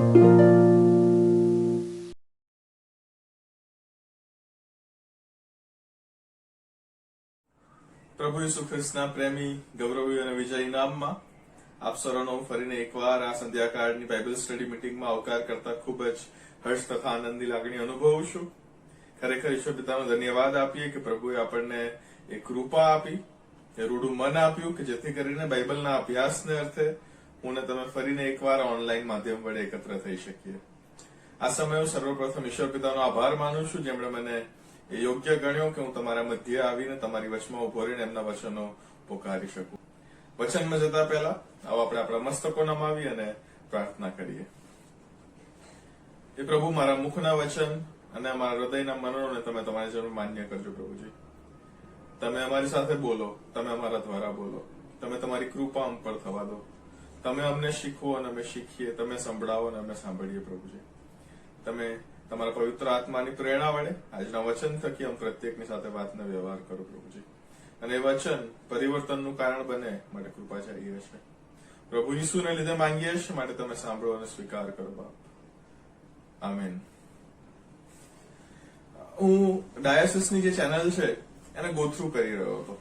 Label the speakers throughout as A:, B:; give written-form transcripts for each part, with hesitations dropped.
A: પ્રભુ ઈસુ ખ્રિસ્તના પ્રેમી, ગૌરવી અને વિજયી નામમાં આપ સૌનો ફરીને એકવાર આ સંધ્યાકાળની બાઇબલ સ્ટડી મીટિંગમાં આવકાર કરતા ખૂબ જ હર્ષ તથા આનંદની લાગણી અનુભવું છું. ખરેખર ઈશ્વર પિતાનો ધન્યવાદ આપીએ કે પ્રભુએ આપણને એ કૃપા આપી, એ રૂડું મન આપ્યું કે જેથી કરીને બાઇબલના અભ્યાસને અર્થે હું ને તમે ફરીને એકવાર ઓનલાઈન માધ્યમ વડે એકત્ર થઈ શકીએ. આ સમયે હું સર્વપ્રથમ ઈશ્વર પિતાનો આભાર માનું છું, જેમણે મને એ યોગ્ય ગણ્યો કે હું તમારા મધ્ય આવીને તમારી વચમાં ઉભો રહીને એમના વચનો પોકારી શકું. વચનમાં જતા પહેલા આવો આપણે આપણા મસ્તકો નમાવી અને પ્રાર્થના કરીએ. એ પ્રભુ, મારા મુખના વચન અને અમારા હૃદયના મનોને તમે તમારી જરૂર માન્ય કરજો. પ્રભુજી, તમે અમારી સાથે બોલો, તમે અમારા દ્વારા બોલો, તમે તમારી કૃપા અમ પર થવા દો. તમે અમને શીખવો અને અમે શીખીએ, તમે સંભળાવો અને અમે સાંભળીએ. પ્રભુજી, તમે તમારા પવિત્ર આત્માની પ્રેરણા વડે આજના વચન થકી આમ પ્રત્યેકની સાથે વાતનો વ્યવહાર કરો. પ્રભુજી, અને એ વચન પરિવર્તનનું કારણ બને માટે કૃપા ચાહીએ છે. પ્રભુ ઈસુને લીધે માંગીએ છીએ, માટે તમે સાંભળો અને સ્વીકાર કરો બાપ. આમેન. હું ડાયાસિસની જે ચેનલ છે એને ગો થ્રુ કરી રહ્યો હતો.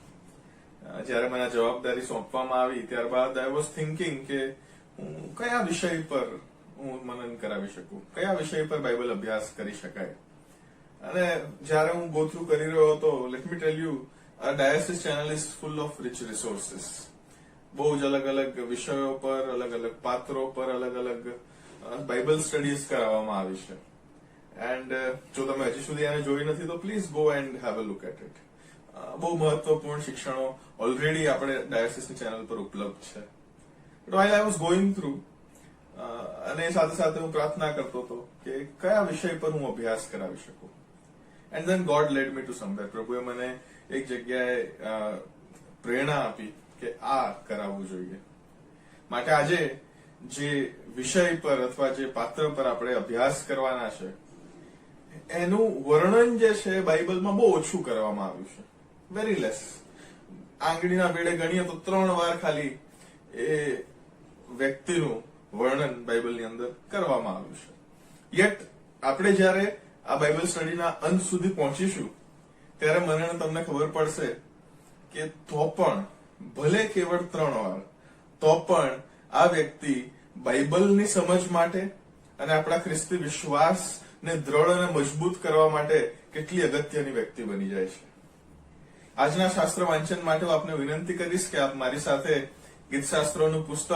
A: જયારે મને જવાબદારી સોંપવામાં આવી ત્યારબાદ આઈ વોઝ થિંકિંગ કે હું કયા વિષય પર હું મનન કરાવી શકું, કયા વિષય પર બાઇબલ અભ્યાસ કરી શકાય. અને જયારે હું ગો થ્રુ કરી રહ્યો હતો, લેટ મી ટેલ યુ, આ diocese channel is full of rich resources. બહુ જ અલગ અલગ વિષયો પર, અલગ અલગ પાત્રો પર અલગ અલગ બાઇબલ સ્ટડીઝ કરાવવામાં આવી છે. એન્ડ જો તમે હજી સુધી આને જોઈ નથી તો please go and have a look at it. બહુ મહત્વપૂર્ણ શિક્ષણો ઓલરેડી આપણે ડાયાસિસની ચેનલ પર ઉપલબ્ધ છે. But while I was going through, અને સાથે સાથે હું પ્રાર્થના કરતો હતો કે કયા વિષય પર હું અભ્યાસ કરાવી શકું. And then God lead me to somewhere. પ્રભુએ મને એક જગ્યાએ પ્રેરણા આપી કે આ કરાવવું જોઈએ. માટે આજે જે વિષય પર અથવા જે પાત્ર પર આપણે અભ્યાસ કરવાના છે એનું વર્ણન જે છે બાઇબલમાં બહુ ઓછું કરવામાં આવ્યું છે. Very less. આંગળીના વેડે ગણીએ તો 3 વાર ખાલી એ વ્યક્તિનું વર્ણન બાઇબલની અંદર કરવામાં આવ્યું છે. યટ આપણે જયારે આ બાઇબલ સ્ટડીના અંત સુધી પહોંચીશું ત્યારે મને તમને ખબર પડશે કે તો પણ ભલે કેવળ 3 વાર, તો પણ આ વ્યક્તિ બાઇબલની સમજ માટે અને આપણા ખ્રિસ્તી વિશ્વાસને દ્રઢ અને મજબૂત કરવા માટે કેટલી અગત્યની વ્યક્તિ બની જાય છે. આજના શાસ્ત્ર વાંચન માટે હું આપને વિનંતી કરીશ કે આપ મારી સાથે ગીતશાસ્ત્રોનું પુસ્તક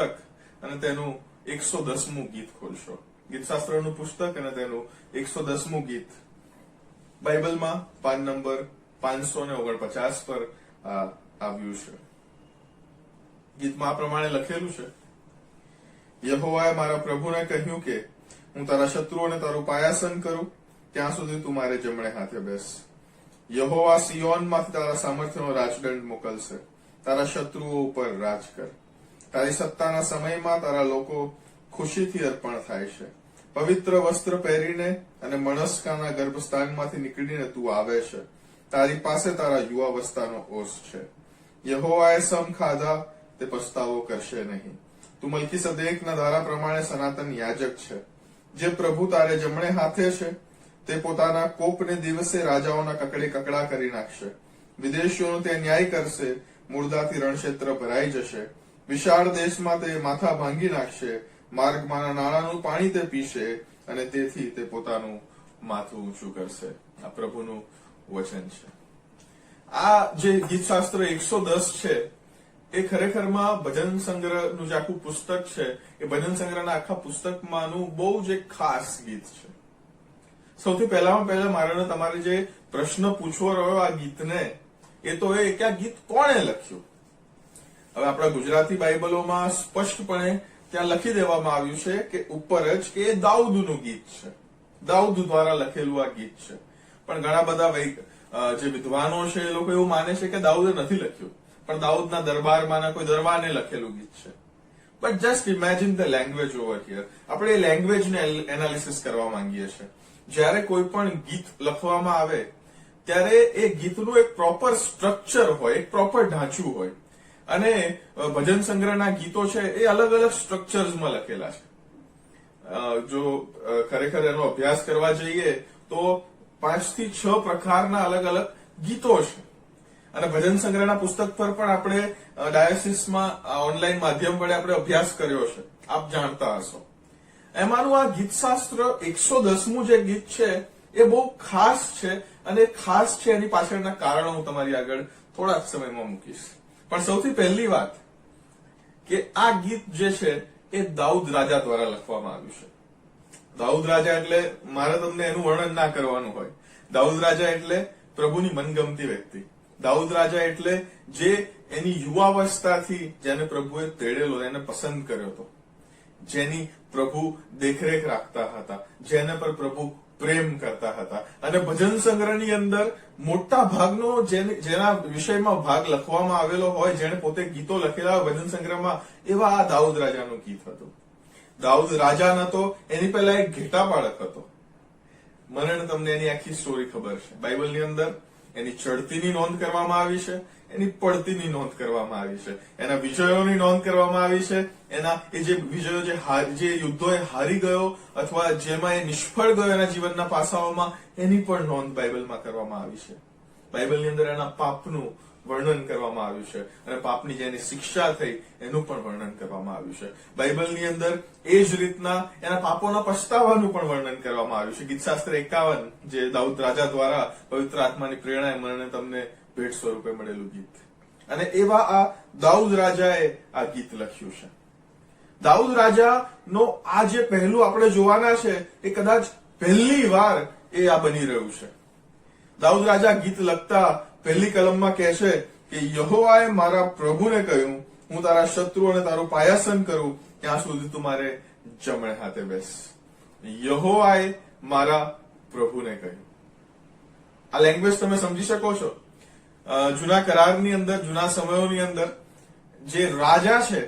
A: અને તેનું 110મું ગીત ખોલશો. ગીતશાસ્ત્રનું પુસ્તક અને તેનું 110મું ગીત બાઇબલમાં પાન નંબર 549 પર આવ્યું છે. ગીતમાં આ પ્રમાણે લખેલું છે: યહોવાએ મારા પ્રભુને કહ્યું કે હું તારા શત્રુઓને તારું પાયાસન કરું, ત્યાં સુધી તું મારે જમણે હાથે બેસ. યહોવા સિયોનમાંથી તારા સામર્થ્યનો રાજદંડ મોકલશે, તારા શત્રુઓ ઉપર રાજ કર. તારી સત્તાના સમયમાં તારા લોકો ખુશીથી અર્પણ થાય છે. પવિત્ર વસ્ત્ર પહેરીને અને મણસ્કાના ગર્ભસ્થાનમાંથી નીકળીને તું આવે છે. તારી પાસે તારા યુવાવસ્થાનો ઓસ છે. યહોવાએ સમ ખાધા, તે પસ્તાવો કરશે નહીં. તું મલ્કીસદેકના ધારા પ્રમાણે સનાતન યાજક છે. જે પ્રભુ તારે જમણે હાથે છે તે પોતાના કોપને દિવસે રાજાઓના કકડે કકડા કરી નાખશે. વિદેશીઓનો તે ન્યાય કરશે, મુર્દાથી રણક્ષેત્ર ભરાઈ જશે. વિશાળ દેશમાં તે માથા ભાંગી નાખશે. માર્ગમાંના નાળાનું પાણી તે પીશે અને તેથી તે પોતાનું માથું ઊંચું કરશે. આ પ્રભુનું વચન છે. આ જે ગીતશાસ્ત્ર 110 છે એ ખરેખરમાં ભજન સંગ્રહનું જે આખું પુસ્તક છે એ ભજન સંગ્રહના આખા પુસ્તકમાંનું બહુ જ એક ખાસ ગીત છે. સૌથી પહેલા મારે તમારે જે પ્રશ્ન પૂછવો રહ્યો આ ગીતને, એ તો એ કે આ ગીત કોણે લખ્યું. હવે આપણા ગુજરાતી બાઇબલોમાં સ્પષ્ટપણે ત્યાં લખી દેવામાં આવ્યું છે કે ઉપર જ કે એ દાઉદનું ગીત છે, દાઉદ દ્વારા લખેલું આ ગીત છે. પણ ઘણા બધા જે વિદ્વાનો છે એ લોકો એવું માને છે કે દાઉદે નથી લખ્યું, પણ દાઉદના દરબારમાં કોઈ દરબારને લખેલું ગીત છે. But just imagine the language over here. આપણે એ લેંગ્વેજને એનાલિસિસ કરવા માંગીએ છીએ. જયારે કોઈ પણ ગીત લખવામાં આવે ત્યારે એ ગીતનું એક પ્રોપર સ્ટ્રક્ચર હોય, એક પ્રોપર ઢાંચું હોય. અને ભજન સંગ્રહના ગીતો છે એ અલગ અલગ સ્ટ્રક્ચર્સમાં લખેલા છે. જો ખરેખર એનો અભ્યાસ કરવા જઈએ તો 5 થી 6 પ્રકારના અલગ અલગ ગીતો છે. અને ભજન સંગ્રહના પુસ્તક પર પણ આપણે ડાયોસિસમાં ઓનલાઈન માધ્યમ વડે આપણે અભ્યાસ કર્યો છે, આપ જાણતા હશો. એમાંનું આ ગીતશાસ્ત્ર 110મું જે ગીત છે એ બહુ ખાસ છે, અને ખાસ છે એની પાછળના કારણો હું તમારી આગળ થોડા જ સમયમાં મૂકીશ. પણ સૌથી પહેલી વાત કે આ ગીત જે છે એ દાઉદ રાજા દ્વારા લખવામાં આવ્યું છે. દાઉદ રાજા એટલે મારે તમને એનું વર્ણન ના કરવાનું હોય. દાઉદ રાજા એટલે પ્રભુની મનગમતી વ્યક્તિ. દાઉદ રાજા એટલે જે એની યુવાવસ્થાથી જેને પ્રભુએ તેડેલો, એને પસંદ કર્યો હતો, જેની પ્રભુ દેખરેખ રાખતા હતા, જેને પર પ્રભુ પ્રેમ કરતા હતા. અને ભજન સંગ્રહની અંદર મોટા ભાગનો જેના વિષયમાં ભાગ લખવામાં આવેલો હોય, જેને પોતે ગીતો લખેલા હોય ભજન સંગ્રહમાં, એવા આ દાઉદ રાજાનું ગીત હતું. દાઉદ રાજા નતો, એની પહેલા એક ઘેટા બાળક હતો. મને તમને એની આખી સ્ટોરી ખબર છે. બાઇબલની અંદર એની ચડતીની નોંધ કરવામાં આવી છે, એની પડતીની નોંધ કરવામાં આવી છે, એના વિજયોની નોંધ કરવામાં આવી છે, એના એ જે વિજયો જે યુદ્ધો એ હારી ગયો અથવા જેમાં એ નિષ્ફળ ગયો એના જીવનના પાસાઓમાં, એની પણ નોંધ બાઇબલમાં કરવામાં આવી છે. બાઇબલની અંદર એના પાપનું વર્ણન કરવામાં આવ્યું છે, અને પાપની જેની શિક્ષા થઈ એનું પણ વર્ણન કરવામાં આવ્યું છે. બાઇબલની અંદર એ જ રીતના એના પાપોના પછતાવાનું પણ વર્ણન કરવામાં આવ્યું છે. ગીતશાસ્ત્ર 51 જે દાઉદ રાજા દ્વારા પવિત્ર આત્માની પ્રેરણાએ મને તમને ભેટ સ્વરૂપે મળેલું ગીત. અને એવા આ દાઉદ રાજાએ આ ગીત લખ્યું છે. દાઉદ રાજાનો આ જે પહેલું આપણે જોવાના છે એ કદાચ પહેલી વાર એ આ બની રહ્યું છે. દાઉદ રાજા ગીત લખતા પહેલી કલમમાં કહે છે કે યહોવાએ મારા પ્રભુને કહ્યું, હું તારા શત્રુ અને તારું પાયાસન કરું ત્યાં સુધી તું મારે જમણે હાથે બેસ. યહોવાએ મારા પ્રભુને કહ્યું. આ લેંગ્વેજ તમે સમજી શકો છો. જૂના કરારની અંદર, જૂના સમયોની અંદર જે રાજા છે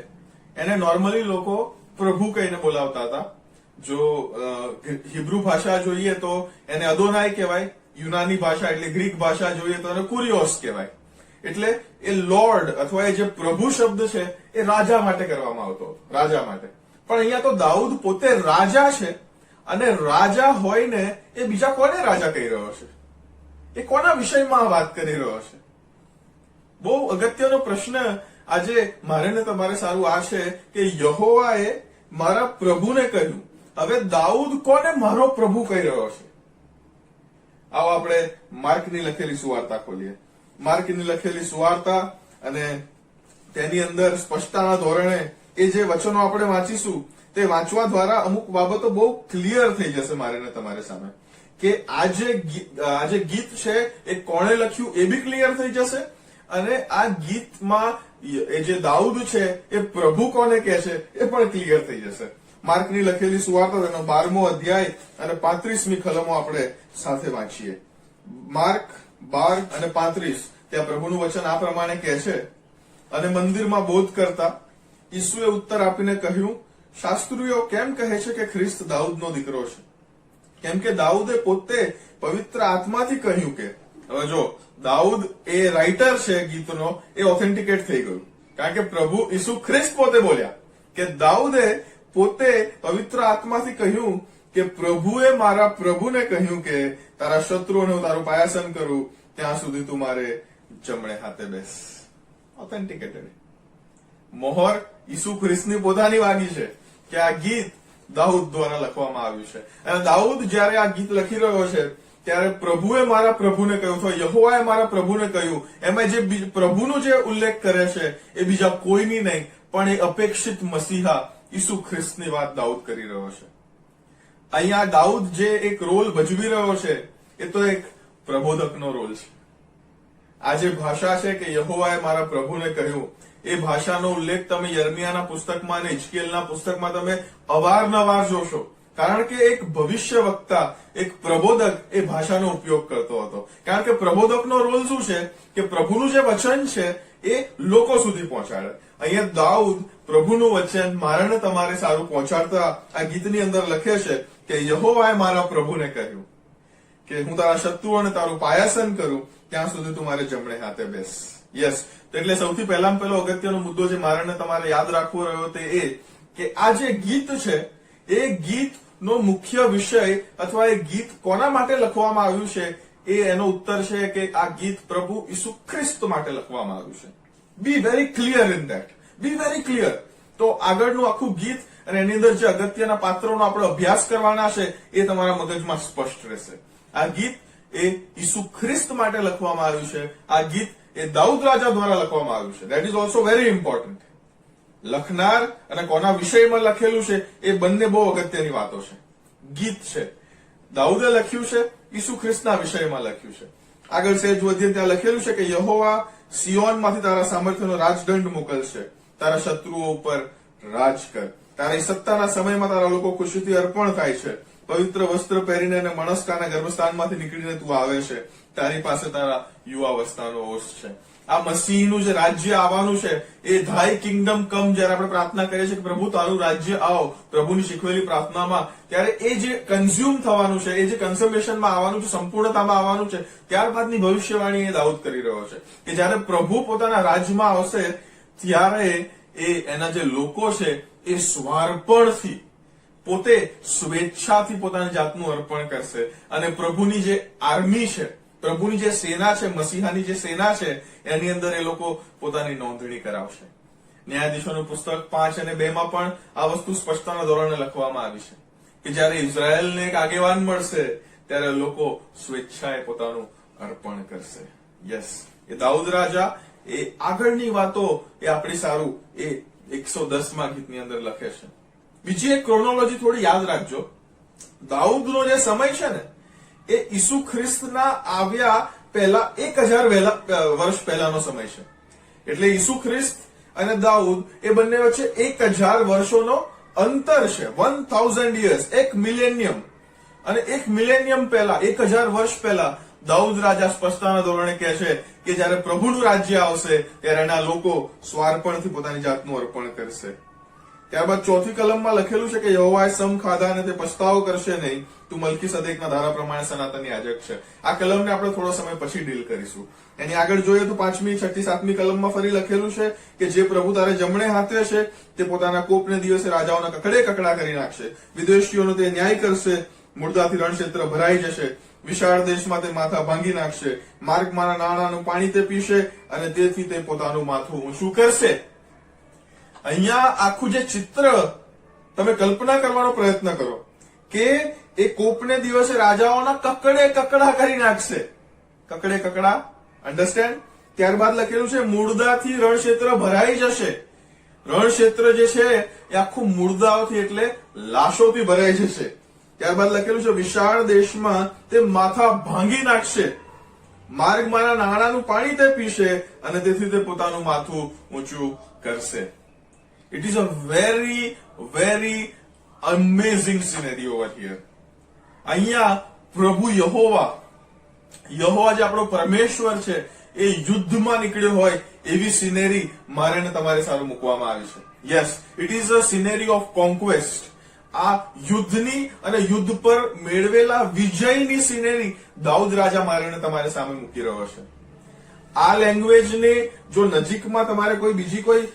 A: એને નોર્મલી લોકો પ્રભુ કહીને બોલાવતા હતા. જો હિબ્રુ ભાષા જોઈએ તો એને અદોનાઈ કહેવાય, યુનાની ભાષા એટલે ગ્રીક ભાષા જોઈએ તો એને કુરિયોસ કહેવાય. એટલે એ લોર્ડ અથવા એ જે પ્રભુ શબ્દ છે એ રાજા માટે કરવામાં આવતો હતો, રાજા માટે. પણ અહીંયા તો દાઉદ પોતે રાજા છે, અને રાજા હોય ને એ બીજા કોને રાજા કહી રહ્યો છે? એ કોના વિષયમાં વાત કરી રહ્યો છે? બહુ અગત્યનો પ્રશ્ન આજે મારે ને તમારે સારું આ છે કે યહોવાએ મારા પ્રભુને કહ્યું. હવે દાઉદ કોને મારો પ્રભુ કહી રહ્યો છે? આવો આપણે માર્કની લખેલી સુવાર્તા ખોલીએ. માર્કની લખેલી સુવાર્તા, અને તેની અંદર સ્પષ્ટતાના ધોરણે એ જે વચનો આપણે વાંચીશું તે વાંચવા દ્વારા અમુક બાબતો બહુ ક્લિયર થઈ જશે મારે ને તમારી સામે. કે આ જે ગીત છે એ કોણે લખ્યું એ બી ક્લિયર થઈ જશે, અને આ ગીતમાં એ જે દાઉદ છે એ પ્રભુ કોને કહે છે એ પણ ક્લિયર થઈ જશે. માર્કની લખેલી સુવાર્તા તેનો 12મો અધ્યાય અને 35મી કલમો આપણે સાથે વાંચીએ. માર્ક 12 અને 35 ત્યાં પ્રભુનું વચન આ પ્રમાણે કહે છે, અને મંદિરમાં બોધ કરતા ઈસુએ ઉત્તર આપીને કહ્યું, શાસ્ત્રીઓ કેમ કહે છે કે ખ્રિસ્ત દાઉદનો દીકરો છે? કેમ કે દાઉદે પોતે પવિત્ર આત્માથી કહ્યું કે, હવે જો દાઉદ એ રાઇટર છે ગીતનો, એ ઓથેન્ટિકેટ થઈ ગયું. કારણ કે પ્રભુ ઈસુ ખ્રિસ્ત પોતે બોલ્યા કે દાઉદે પોતે પવિત્ર આત્માથી કહ્યું કે પ્રભુએ મારા પ્રભુને કહ્યું કે તારા શત્રુઓને હું તારું પાયાસન કરું ત્યાં સુધી તું મારે જમણે હાથે બેસ. ઓથેન્ટિકેટેડ મોહર ઈસુ ખ્રિસ્તની પોતાની વાગી છે કે આ ગીત દાઉદ દ્વારા લખવામાં આવ્યું છે. અને દાઉદ જયારે આ ગીત લખી રહ્યો છે ત્યારે પ્રભુએ મારા પ્રભુને કહ્યું, અથવા યહોવાએ મારા પ્રભુને કહ્યું, એમાં જે પ્રભુનો જે ઉલ્લેખ કરે છે એ બીજા કોઈની નહીં પણ એ અપેક્ષિત મસીહા ઈસુ ખ્રિસ્તની વાત દાઉદ કરી રહ્યો છે. અહીંયા દાઉદ જે એક રોલ ભજવી રહ્યો છે એ તો એક પ્રબોધકનો રોલ છે. આ જે ભાષા છે કે યહોવાએ મારા પ્રભુને કહ્યું, એ ભાષાનો ઉલ્લેખ તમે યર્મિયાના પુસ્તકમાં અને હિજકીએલના પુસ્તકમાં તમે અવારનવાર જોશો. કારણ કે એક ભવિષ્ય વક્તા, એક પ્રબોધક એ ભાષાનો ઉપયોગ કરતો હતો. કારણ કે પ્રબોધકનો રોલ શું છે કે પ્રભુનું જે વચન છે એ લોકો સુધી પહોંચાડે. અહીંયા દાઉદ પ્રભુનું વચન મારે ને તમારે સારું પહોંચાડતા આ ગીતની અંદર લખે છે કે યહોવાએ મારા પ્રભુને કહ્યું કે હું તારા શત્રુઓને તારું પાયાસન કરું ત્યાં સુધી તું મારે જમણે હાથે બેસ. યસ, તો એટલે સૌથી પહેલો અગત્યનો મુદ્દો જે મારે ને તમારે યાદ રાખવો રહ્યો તે એ કે આ જે ગીત છે એ ગીતનો મુખ્ય વિષય અથવા એ ગીત કોના માટે લખવામાં આવ્યું છે એ એનો ઉત્તર છે કે આ ગીત પ્રભુ ઈસુ ખ્રિસ્ત માટે લખવામાં આવ્યું છે. Be very clear in that, be very clear. તો આગળનું આખું ગીત અને એની અંદર જે અગત્યના પાત્રોનો આપણે અભ્યાસ કરવાના છે એ તમારા મગજમાં સ્પષ્ટ રહેશે. આ ગીત એ ઈસુ ખ્રિસ્ત માટે લખવામાં આવ્યું છે. આ ગીત એ દાઉદ રાજા દ્વારા લખવામાં આવ્યું છે. That is also very important. લખનાર અને કોના વિષયમાં લખેલું છે એ બંને બહુ અગત્યની વાતો છે. ગીત છે, દાઉદે લખ્યું છે, ઈસુ ખ્રિસ્તના વિષયમાં લખ્યું છે. આગળ સેજ વધીએ ત્યાં લખેલું છે કે યહોવા સિયોનમાંથી તારા સામર્થ્યનો રાજદંડ મોકલશે, તારા શત્રુઓ ઉપર રાજ કર. તારી સત્તાના સમયમાં તારા લોકો ખુશીથી અર્પણ થાય છે. પવિત્ર વસ્ત્ર પહેરીને અને મણસ્કાના ગર્ભસ્થાનમાંથી નીકળીને તું આવે છે. તારી પાસે તારા યુવાવસ્થાનો હોશ છે. આ મસીહનું જે રાજ્ય આવવાનું છે એ ધાય કિંગડમ કમ, જયારે આપણે પ્રાર્થના કરીએ છીએ કે પ્રભુ તારું રાજ્ય આવ, પ્રભુની શીખવેલી પ્રાર્થનામાં, ત્યારે એ જે કન્ઝ્યુમ થવાનું છે, એ જે કન્ઝમ્પશનમાં આવવાનું છે, સંપૂર્ણતામાં આવવાનું છે, ત્યારબાદની ભવિષ્યવાણી એ દાઉદ કરી રહ્યો છે કે જયારે પ્રભુ પોતાના રાજમાં આવશે ત્યારે એ એના જે લોકો છે એ સ્વાર્પણથી, પોતે સ્વેચ્છાથી પોતાની જાતનું અર્પણ કરશે અને પ્રભુની જે આર્મી છે, પ્રભુની જે સેના છે, મસીહાની જે સેના છે, એની અંદર એ લોકો પોતાની નોંધણી કરાવશે. ન્યાયાધીશોનું પુસ્તક 5 અને 2 માં પણ આ વસ્તુ સ્પષ્ટતાના ધોરણે લખવામાં આવી છે કે જયારે ઇઝરાયલને એક આગેવાન મળશે ત્યારે લોકો સ્વેચ્છાએ પોતાનું અર્પણ કરશે. યસ, એ દાઉદ રાજા એ આગળની વાતો એ આપણી સારું એ 110માં ગીતની અંદર લખે છે. બીજી એક ક્રોનોલોજી થોડી યાદ રાખજો. દાઉદનો જે સમય છે ને એ ઈસુ ખ્રિસ્તના આવ્યા પહેલા 1000 વર્ષ પહેલાનો સમય છે. એટલે ઈસુ ખ્રિસ્ત અને દાઉદ એ બંને વચ્ચે 1000 વર્ષોનો અંતર છે. 1000 years, 1 મિલેનિયમ. અને 1 મિલેનિયમ પહેલા, 1000 વર્ષ પહેલા દાઉદ રાજા સ્પષ્ટતાના ધોરણે કહે છે કે જયારે પ્રભુનું રાજ્ય આવશે ત્યારે એના લોકો સ્વાર્પણથી પોતાની જાતનું અર્પણ કરશે. ત્યારબાદ 4th કલમમાં લખેલું છે કે યહોવાએ સમ ખાધા અને તે પસ્તાવો કરશે નહીં, તું મલ્કીસદેકના ધારા પ્રમાણે સનાતન યાજક છે. આ કલમને આપણે થોડો સમય પછી ડીલ કરીશું. એની આગળ જોઈએ તો 5મી, 6ઠી, 7મી કલમમાં ફરી લખેલું છે કે જે પ્રભુ તારે જમણે હાથે છે તે પોતાના કોપને દિવસે રાજાઓના કકડે કકડા કરી નાખશે. વિદેશીઓનો તે ન્યાય કરશે, મુર્દાથી રણક્ષેત્ર ભરાઈ જશે. વિશાળ દેશમાં તે માથા ભાંગી નાખશે. માર્ગમાંના નાણાંનું પાણી તે પીશે અને તેથી તે પોતાનું માથું ઊંચું કરશે. અહીંયા આખું જે ચિત્ર તમે કલ્પના કરવાનો પ્રયત્ન કરો કે એ કોપને દિવસે રાજાઓના કકડે કકડા કરી નાખશે. કકડે કકડા, અન્ડરસ્ટેન્ડ? ત્યારબાદ લખેલું છે મુર્દાથી રણક્ષેત્ર ભરાઈ જશે. રણક્ષેત્ર જે છે એ આખું મુર્દાઓથી એટલે લાશોથી ભરાઈ જશે. ત્યારબાદ લખેલું છે વિશાળ દેશમાં તે માથા ભાંગી નાખશે. માર્ગમાંના નાણાંનું પાણી તે પીશે અને તેથી તે પોતાનું માથું ઊંચું કરશે. It is a very, very amazing scenario over here. અહીંયા પ્રભુ યહોવા જે આપણો પરમેશ્વર છે એ યુદ્ધમાં નીકળ્યો હોય એવી સિનેરી મારે ને તમારે સારું મૂકવામાં આવી છે. Yes, it is a scenery of conquest. આ યુદ્ધની અને યુદ્ધ પર મેળવેલા વિજયની સિનેરી દાઉદ રાજા મારે ને તમારે સામે મૂકી રહ્યો છે. આ લેંગ્વેજને જો નજીકમાં તમારે કોઈ બીજી કોઈ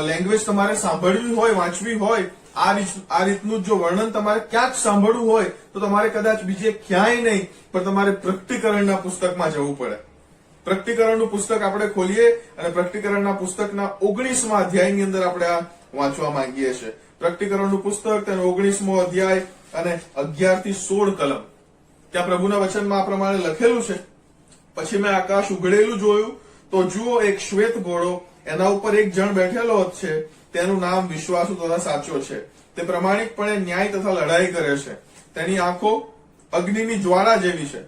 A: લેંગ્વેજ તમારે સાંભળવી હોય, વાંચવી હોય, આ રીતનું જો વર્ણન તમારે ક્યાંક સાંભળવું હોય તો તમારે કદાચ બીજે ક્યાંય નહીં પણ તમારે પ્રકટીકરણના પુસ્તકમાં જવું પડે. પ્રકટીકરણનું પુસ્તક આપણે ખોલીએ અને પ્રકટીકરણના પુસ્તકના 19મા અધ્યાયની અંદર આપણે આ વાંચવા માંગીએ છીએ. પ્રકટીકરણનું પુસ્તક તેનો 19મો અધ્યાય અને 11 થી 16 કલમ. ત્યાં પ્રભુના વચનમાં આ પ્રમાણે લખેલું છે. પછી મેં આકાશ ઉઘડેલું જોયું તો જુઓ એક શ્વેત ઘોડો, એના ઉપર એક જણ બેઠેલો છે. તેનું નામ વિશ્વાસુ તથા સાચો છે. તે પ્રમાણિકપણે ન્યાય તથા લડાઈ કરે છે. તેની આંખો અગ્નિની જ્વાળા જેવી છે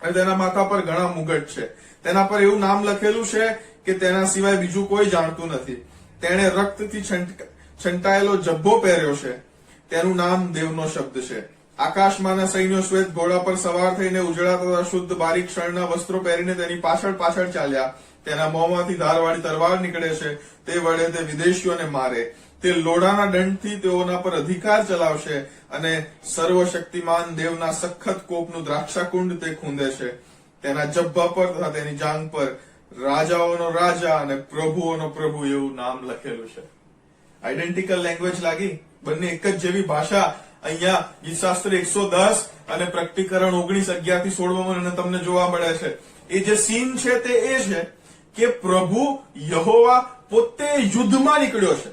A: અને તેના માથા પર ઘણા મુગટ છે. તેના પર એવું નામ લખેલું છે કે તેના સિવાય બીજું કોઈ જાણતું નથી. તેણે રક્તથી છંટાયેલો જબ્બો પહેર્યો છે. તેનું નામ દેવનો શબ્દ છે. આકાશમાંના સૈન્યો શ્વેત ઘોડા પર સવાર થઈને ઉજળા તથા શુદ્ધ બારીક શણના વસ્ત્રો પહેરીને તેની પાછળ પાછળ ચાલ્યા. તેના મોંમાંથી ધારવાળી તલવાર નીકળે છે. તે વડે તે વિદેશીઓને મારે. તે લોઢાના દંડથી તેઓના પર અધિકાર ચલાવશે અને સર્વશક્તિમાન દેવના સખત કોપનું દ્રાક્ષાકુંડ તે ખૂંદે છે. તેના જબ્બા પર તથા તેની જાંઘ પર રાજાઓનો રાજા અને પ્રભુઓનો પ્રભુ એવું નામ લખેલું છે. આઈડેન્ટિકલ લેંગ્વેજ લાગી, બંને એક જ જેવી ભાષા અહીંયા ગીતશાસ્ત્ર 110 અને પ્રકટીકરણ 19:11-16 મને તમને જોવા મળે છે. એ જે સીન છે તે એ છે કે પ્રભુ યહોવા પોતે યુદ્ધમાં નીકળ્યો છે.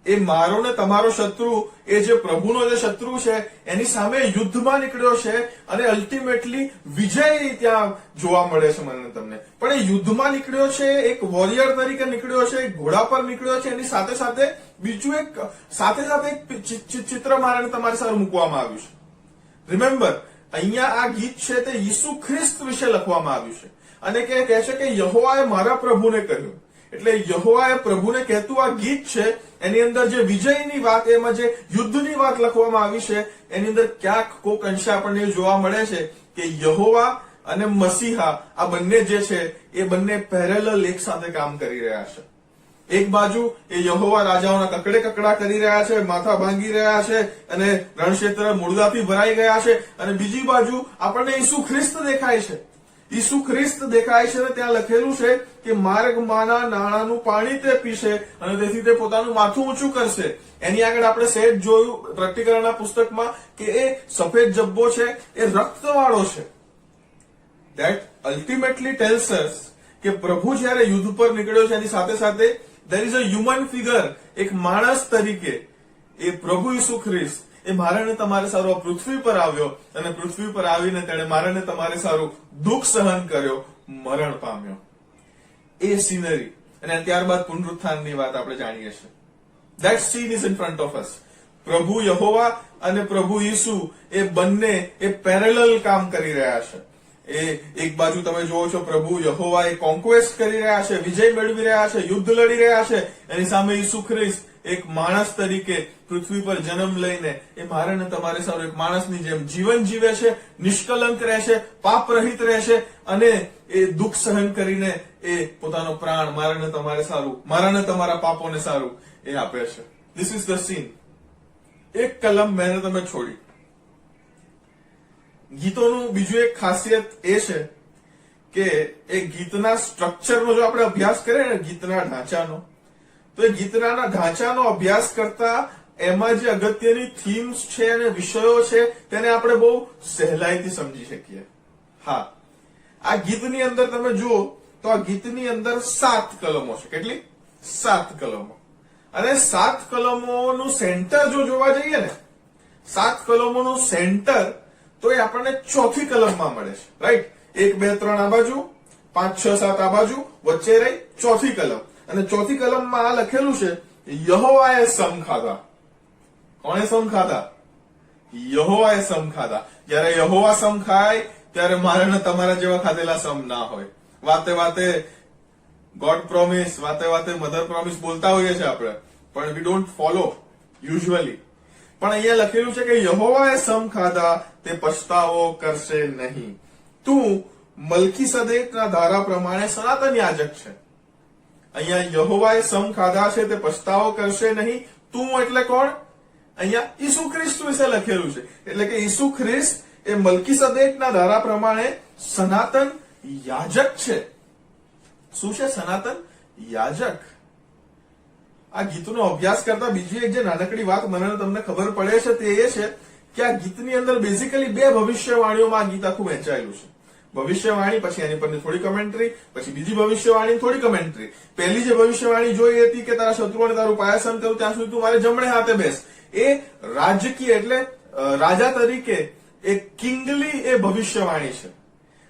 A: એ મારો ને તમારો શત્રુ, એ જે પ્રભુનો જે શત્રુ છે એની સામે યુદ્ધમાં નીકળ્યો છે અને અલ્ટિમેટલી વિજય ત્યાં જોવા મળે છે મને તમને. પણ એ યુદ્ધમાં નીકળ્યો છે, એક વોરિયર તરીકે નીકળ્યો છે, એક ઘોડા પર નીકળ્યો છે. એની સાથે સાથે બીજું એક ચિત્ર મારે તમારી સામે મૂકવામાં આવ્યું છે. રિમેમ્બર, અહીંયા આ ગીત છે તે ઈસુ ખ્રિસ્ત વિશે લખવામાં આવ્યું છે અને કહે છે કે યહોવાએ મારા પ્રભુને કહ્યું. એટલે યહોવાએ પ્રભુને કહેતું આ ગીત છે. એની અંદર જે વિજયની વાત, એમાં જે યુદ્ધની વાત લખવામાં આવી છે એની અંદર ક્યાંક કોક અંશે આપણને જોવા મળે છે કે યહોવા અને મસીહા આ બંને જે છે એ બંને પેરેલલ એક સાથે કામ કરી રહ્યા છે. એક બાજુ એ યહોવા રાજાઓના કકડે કકડા કરી રહ્યા છે, માથા ભાંગી રહ્યા છે અને રણક્ષેત્ર મૂળદાથી ભરાઈ ગયા છે, અને બીજી બાજુ આપણને ઈસુ ખ્રિસ્ત દેખાય છે. ઈસુ ખ્રિસ્ત દેખાય છે અને ત્યાં લખેલું છે કે માર્ગમાંના નાણાંનું પાણી તે પીશે અને તેથી તે પોતાનું માથું ઊંચું કરશે. એની આગળ આપણે સેજ જોયું પ્રકટીકરણના પુસ્તકમાં કે એ સફેદ જબ્બો છે એ રક્તવાળો છે. ધેટ અલ્ટિમેટલી ટેલ્સ અસ કે પ્રભુ જયારે યુદ્ધ પર નીકળ્યો છે એની સાથે સાથે there is a human figure, એક માણસ તરીકે એ પ્રભુ ઈસુ ખ્રિસ્ત એ મારે ને તમારે સારું પૃથ્વી પર આવ્યો અને પૃથ્વી પર આવીને તેણે મારે ને તમારે સારું દુઃખ સહન કર્યો, મરણ પામ્યો. એ સિનરી અને ત્યારબાદ પુનરુત્થાનની વાત આપણે જાણીએ છીએ. That scene is in front of us. પ્રભુ યહોવા અને પ્રભુ ઈસુ એ બંને એ પેરેલલ કામ કરી રહ્યા છે. એ એક બાજુ તમે જુઓ છો પ્રભુ યહોવા એ કોન્ક્વેસ્ટ કરી રહ્યા છે, વિજય મેળવી રહ્યા છે, યુદ્ધ લડી રહ્યા છે. એની સામે ઈસુ ખ્રિસ્ત એક માણસ તરીકે પૃથ્વી પર જન્મ લઈને એ મારે ને તમારે સારું એક માણસની જેમ જીવન જીવે છે, નિષ્કલંક રહેશે, પાપ રહિત રહેશે અને એ દુઃખ સહન કરીને એ પોતાનો પ્રાણ મારે ને તમારે સારું, મારા ને તમારા પાપોને સારું એ આપે છે. This is the scene. એક કલમ મેં તમે છોડી. ગીતોનું બીજું એક ખાસિયત એ છે કે એ ગીતના સ્ટ્રક્ચરનો જો આપણે અભ્યાસ કરીએ ને, ગીતના ઢાંચાનો, તો એ ગીતના ઢાંચાનો અભ્યાસ કરતા એમાં જે અગત્યની થીમ્સ છે અને વિષયો છે તેને આપણે બહુ સહેલાઈથી સમજી શકીએ. હા, આ ગીતની અંદર તમે જુઓ તો આ ગીતની અંદર 7 કલમો છે. કેટલી? 7 કલમો. અને 7 કલમોનું સેન્ટર જો જોવા જઈએ ને, 7 કલમોનું સેન્ટર તો એ આપણને ચોથી કલમમાં મળે છે. રાઈટ? 1 2 3 આ બાજુ, 5 6 7 આ બાજુ, વચ્ચે રહી ચોથી કલમ. અને ચોથી કલમમાં આ લખેલું છે યહોવાએ સમ ખાધા. કોણે સમ ખાધા? યહોવાએ સમ ખાધા. જયારે યહોવા સમ ખાય ત્યારે મારે ને તમારા જેવા ખાધેલા સમ ના હોય. વાતે વાતે ગોડ પ્રોમિસ, વાતે વાતે મધર પ્રોમિસ બોલતા હોઈએ છીએ આપણે, પણ વી ડોન્ટ ફોલો યુઝ્યુઅલી. પણ અહીંયા લખેલું છે કે યહોવાએ સમ ખાધા, તે પછતાવો કરશે નહીં. તું મલ્કીસદેકના ધારા પ્રમાણે સનાતન યાજક છે. અહીંયા યહોવાએ સમ ખાધા છે તે પછતાવો કરશે નહીં. તું એટલે કોણ? અહીંયા ઈસુ ખ્રિસ્ત વિશે લખેલું છે. એટલે કે ઈસુ ખ્રિસ્ત એ મલ્કીસદેકના ધારા પ્રમાણે સનાતન યાજક છે. શું છે? સનાતન યાજક. આ ગીતનો અભ્યાસ કરતા બીજી એક જે નાનકડી વાત મને તમને ખબર પડે છે તે એ છે કે આ ગીતની અંદર બેઝિકલી 2 ભવિષ્યવાણીઓમાં આ ગીત આખું વહેંચાયેલું છે. ભવિષ્યવાણી, પછી એની પરની થોડી કમેન્ટ્રી, પછી બીજી ભવિષ્યવાણી થોડી કમેન્ટ્રી. પહેલી જે ભવિષ્યવાણી જોઈ હતી કે તારા શત્રુઓને તારું પાયાસન કરું ત્યાં સુધી તું મારે જમણે હાથે બેસ, એ રાજકીય એટલે રાજા તરીકે એ કિંગલી એ ભવિષ્યવાણી છે.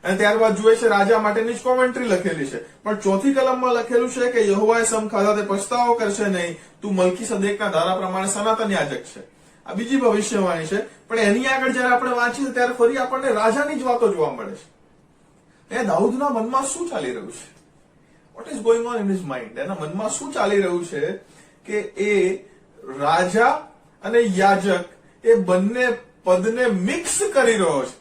A: અને ત્યારબાદ જોઈએ છે રાજા માટેની જ કોમેન્ટ્રી લખેલી છે. પણ ચોથી કલમમાં લખેલું છે કે યહોવાએ સમ ખાધા, તે પછતાવો કરશે નહીં. તું મલ્કીસદેકના ધારા પ્રમાણે સનાતન યાજક છે. આ બીજી ભવિષ્યવાણી છે. પણ એની આગળ જયારે આપણે વાંચીએ ત્યારે ફરી આપણને રાજાની જ વાતો જોવા મળે છે. એ દાઉદના મનમાં શું ચાલી રહ્યું છે? What is going on in his mind? એના મનમાં શું ચાલી રહ્યું છે કે એ રાજા અને યાજક એ બંને પદને મિક્સ કરી રહ્યો છે.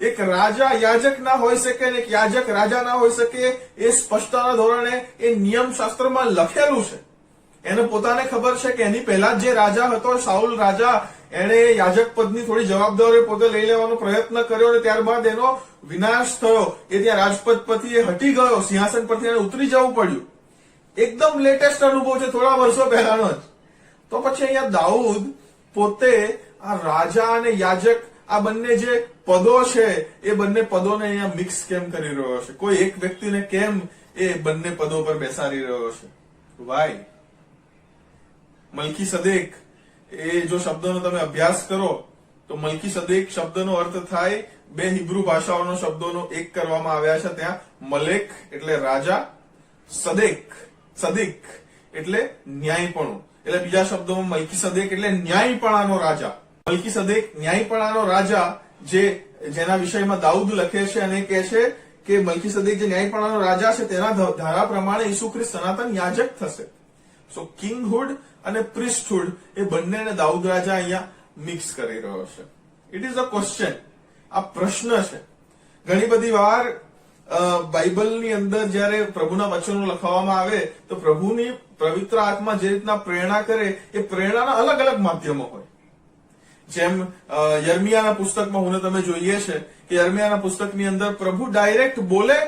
A: એક રાજા યાજક ના હોઈ શકે અને એક યાજક રાજા ના હોઈ શકે, એ સ્પષ્ટતાના ધોરણે એ નિયમ શાસ્ત્રમાં લખેલું છે. એને પોતાને ખબર છે કે એની પહેલા જે રાજા હતો સાઉલ રાજા, એને યાજક પદની થોડી જવાબદારી પોતે લઈ લેવાનો પ્રયત્ન કર્યો અને ત્યારબાદ એનો વિનાશ થયો. એ ત્યાં રાજપદ પરથી એ હટી ગયો, સિંહાસન પરથી એને ઉતરી જવું પડ્યું. એકદમ લેટેસ્ટ અનુભવ છે, થોડા વર્ષો પહેલાનો જ. તો પછી અહીંયા દાઉદ પોતે આ રાજા અને યાજક આ બંને જે પદો છે એ બંને પદોને અહીંયા મિક્સ કેમ કરી રહ્યો છે? કોઈ એક વ્યક્તિને કેમ એ બંને પદો પર બેસાડી રહ્યો છે? વાય? મલકી સદેક એ જો શબ્દનો તમે અભ્યાસ કરો તો મલકી સદેક શબ્દનો અર્થ થાય, બે હિબ્રુ ભાષાઓનો શબ્દોનો એક કરવામાં આવ્યા છે ત્યાં. મલેક એટલે રાજા, સદેક એટલે ન્યાયપણું. એટલે બીજા શબ્દોમાં મલકી સદેક એટલે ન્યાયપણાનો રાજા. મલકી સદેક ન્યાયપણાનો રાજા, જેના વિષયમાં દાઉદ લખે છે અને કહે છે કે મલકી સદેક જે ન્યાયપણાનો રાજા છે તેના ધારા પ્રમાણે ઈસુ ખ્રિસ્ત સનાતન યાજક થશે. સો કિંગહુડ અને પ્રિસ્ટહુડ એ બંનેને દાઉદ રાજા અહીંયા મિક્સ કરી રહ્યો છે. It is a question. આ પ્રશ્ન છે. ઘણી બધી વાર બાઇબલની અંદર જયારે પ્રભુના વચનો લખવામાં આવે તો પ્રભુની પવિત્ર આત્મા જે રીતના પ્રેરણા કરે એ પ્રેરણાના અલગ અલગ માધ્યમો હોય. જેમ યર્મિયાના પુસ્તકમાં હું તમે જોઈએ છે કે યર્મિયાના પુસ્તકની અંદર પ્રભુ ડાયરેક્ટ બોલે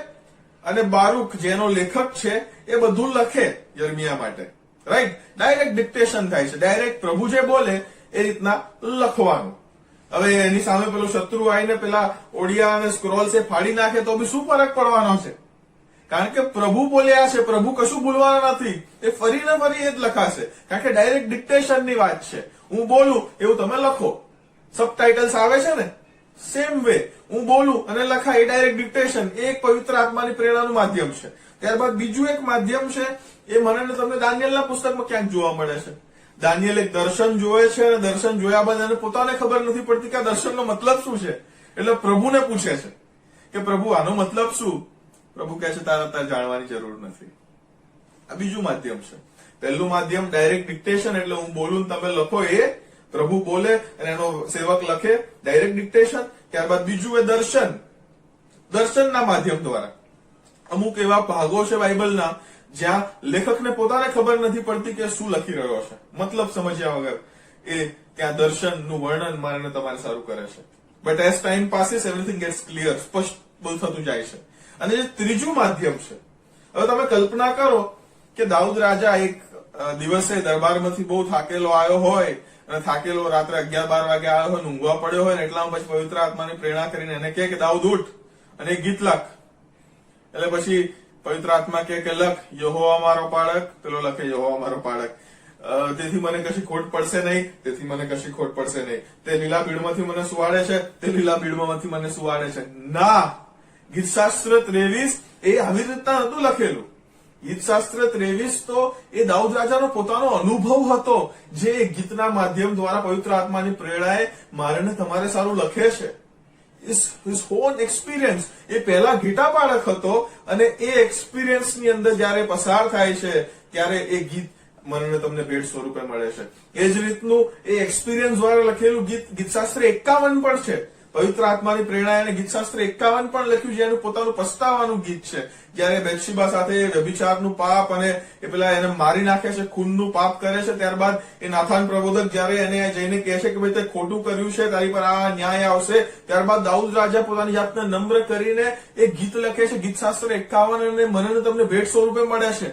A: અને બારૂક જેનો લેખક છે એ બધું લખે યર્મિયા માટે. રાઈટ? ડાયરેક્ટ ડિક્ટેશન થાય છે. ડાયરેક્ટ પ્રભુ જે બોલે એ રીતના લખવાનું. હવે એની સામે પેલો શત્રુ આવીને પેલા ઓડિયા અને સ્ક્રોલ્સ એ ફાડી નાખે તો બી શું ફરક પડવાનો છે? કારણ કે પ્રભુ બોલ્યા છે, પ્રભુ કશું બોલવાના નથી. એ ફરીને ફરી એ જ લખાશે, કારણ કે ડાયરેક્ટ ડિક્ટેશનની વાત છે. હું બોલું એવું તમે લખો. સબટાઇટલ્સ આવે છે ને, સેમ વે હું બોલું અને લખાય, એ ડાયરેક્ટ ડિક્ટેશન. એ એક પવિત્ર આત્માની પ્રેરણાનું માધ્યમ છે. ત્યારબાદ બીજું એક માધ્યમ છે, એ મને તમને દાનિયેલના પુસ્તકમાં ક્યાંક જોવા મળે છે. દાનિયેલ એક દર્શન જોવે છે અને દર્શન જોયા બાદ એને પોતાને ખબર નથી પડતી કે આ દર્શનનો મતલબ શું છે. એટલે પ્રભુને પૂછે છે કે પ્રભુ આનો મતલબ શું? પ્રભુ કહે છે તારે જાણવાની જરૂર નથી. આ બીજું માધ્યમ છે. પહેલું માધ્યમ ડાયરેક્ટ ડિક્ટેશન, એટલે હું બોલું તમે લખો. એ પ્રભુ બોલે અને એનો સેવક લખે, ડાયરેક્ટ ડિક્ટેશન. ત્યારબાદ બીજું એ દર્શનના માધ્યમ દ્વારા. અમુક એવા ભાગો છે બાઇબલના જ્યાં લેખકને પોતાને ખબર નથી પડતી કે શું લખી રહ્યો છે. મતલબ સમજ્યા વગર એ ત્યાં દર્શનનું વર્ણન મારે તમારે સારું કરે છે. But as time passes everything gets clear, સ્પષ્ટ થતું જાય છે. અને જે ત્રીજું માધ્યમ છે, હવે તમે કલ્પના કરો કે દાઉદ રાજા એક દિવસે દરબારમાંથી બહુ થાકેલો આવ્યો હોય અને થાકેલો રાત્રે 11-12 વાગે આવ્યો હોય, ઊંઘવા પડ્યો હોય ને એટલામાં પછી પવિત્ર આત્માની પ્રેરણા કરીને એને કહે કે દાઉદ ઉઠ અને એક ગીત લખ. એટલે પછી પવિત્ર આત્મા કે લખ, યહોવા મારો પાળક. પેલો લખે યહોવા મારો પાળક. તેથી મને કશી ખોટ પડશે નહીં, તેથી મને કશી ખોટ પડશે નહીં. તે લીલા બીડમાંથી મને સુવાડે છે, તે લીલા બીડમાંથી મને સુવાડે છે. ના, ગીતશાસ્ત્ર 23 એ આવી રીતના નતું લખેલું. ગીતશાસ્ત્ર 23 તો એ દાઉદ રાજાનો પોતાનો અનુભવ હતો, જે ગીતના માધ્યમ દ્વારા પવિત્ર આત્માની પ્રેરણાએ મારે ને તમારે સારું લખે છે. his own experience. એ પહેલા ગીતા પાળક હતો અને એ એક્સપિરિયન્સની અંદર જયારે પસાર થાય છે ત્યારે એ ગીત મને તમને ભેટ સ્વરૂપે મળે છે. એ જ રીતનું એ એક્સપિરિયન્સ દ્વારા લખેલું ગીતશાસ્ત્ર 51 પણ છે. પવિત્ર આત્માની પ્રેરણા અને ગીતશાસ્ત્ર 51 પણ લખ્યું છે. એનું પોતાનું પસ્તાવાનું ગીત છે. જયારે બેત્શેબા સાથે વ્યભિચારનું પાપ અને એ પેલા એને મારી નાખે છે, ખૂનનું પાપ કરે છે, ત્યારબાદ એ નાથાન પ્રબોધક જયારે એને જઈને કહે છે કે ભાઈ તે ખોટું કર્યું છે, તારી પર આ ન્યાય આવશે, ત્યારબાદ દાઉદ રાજા પોતાની જાતને નમ્ર કરીને એ ગીત લખે છે. ગીતશાસ્ત્ર 51 અને મને તમને ભેટ સ્વરૂપે મળે છે.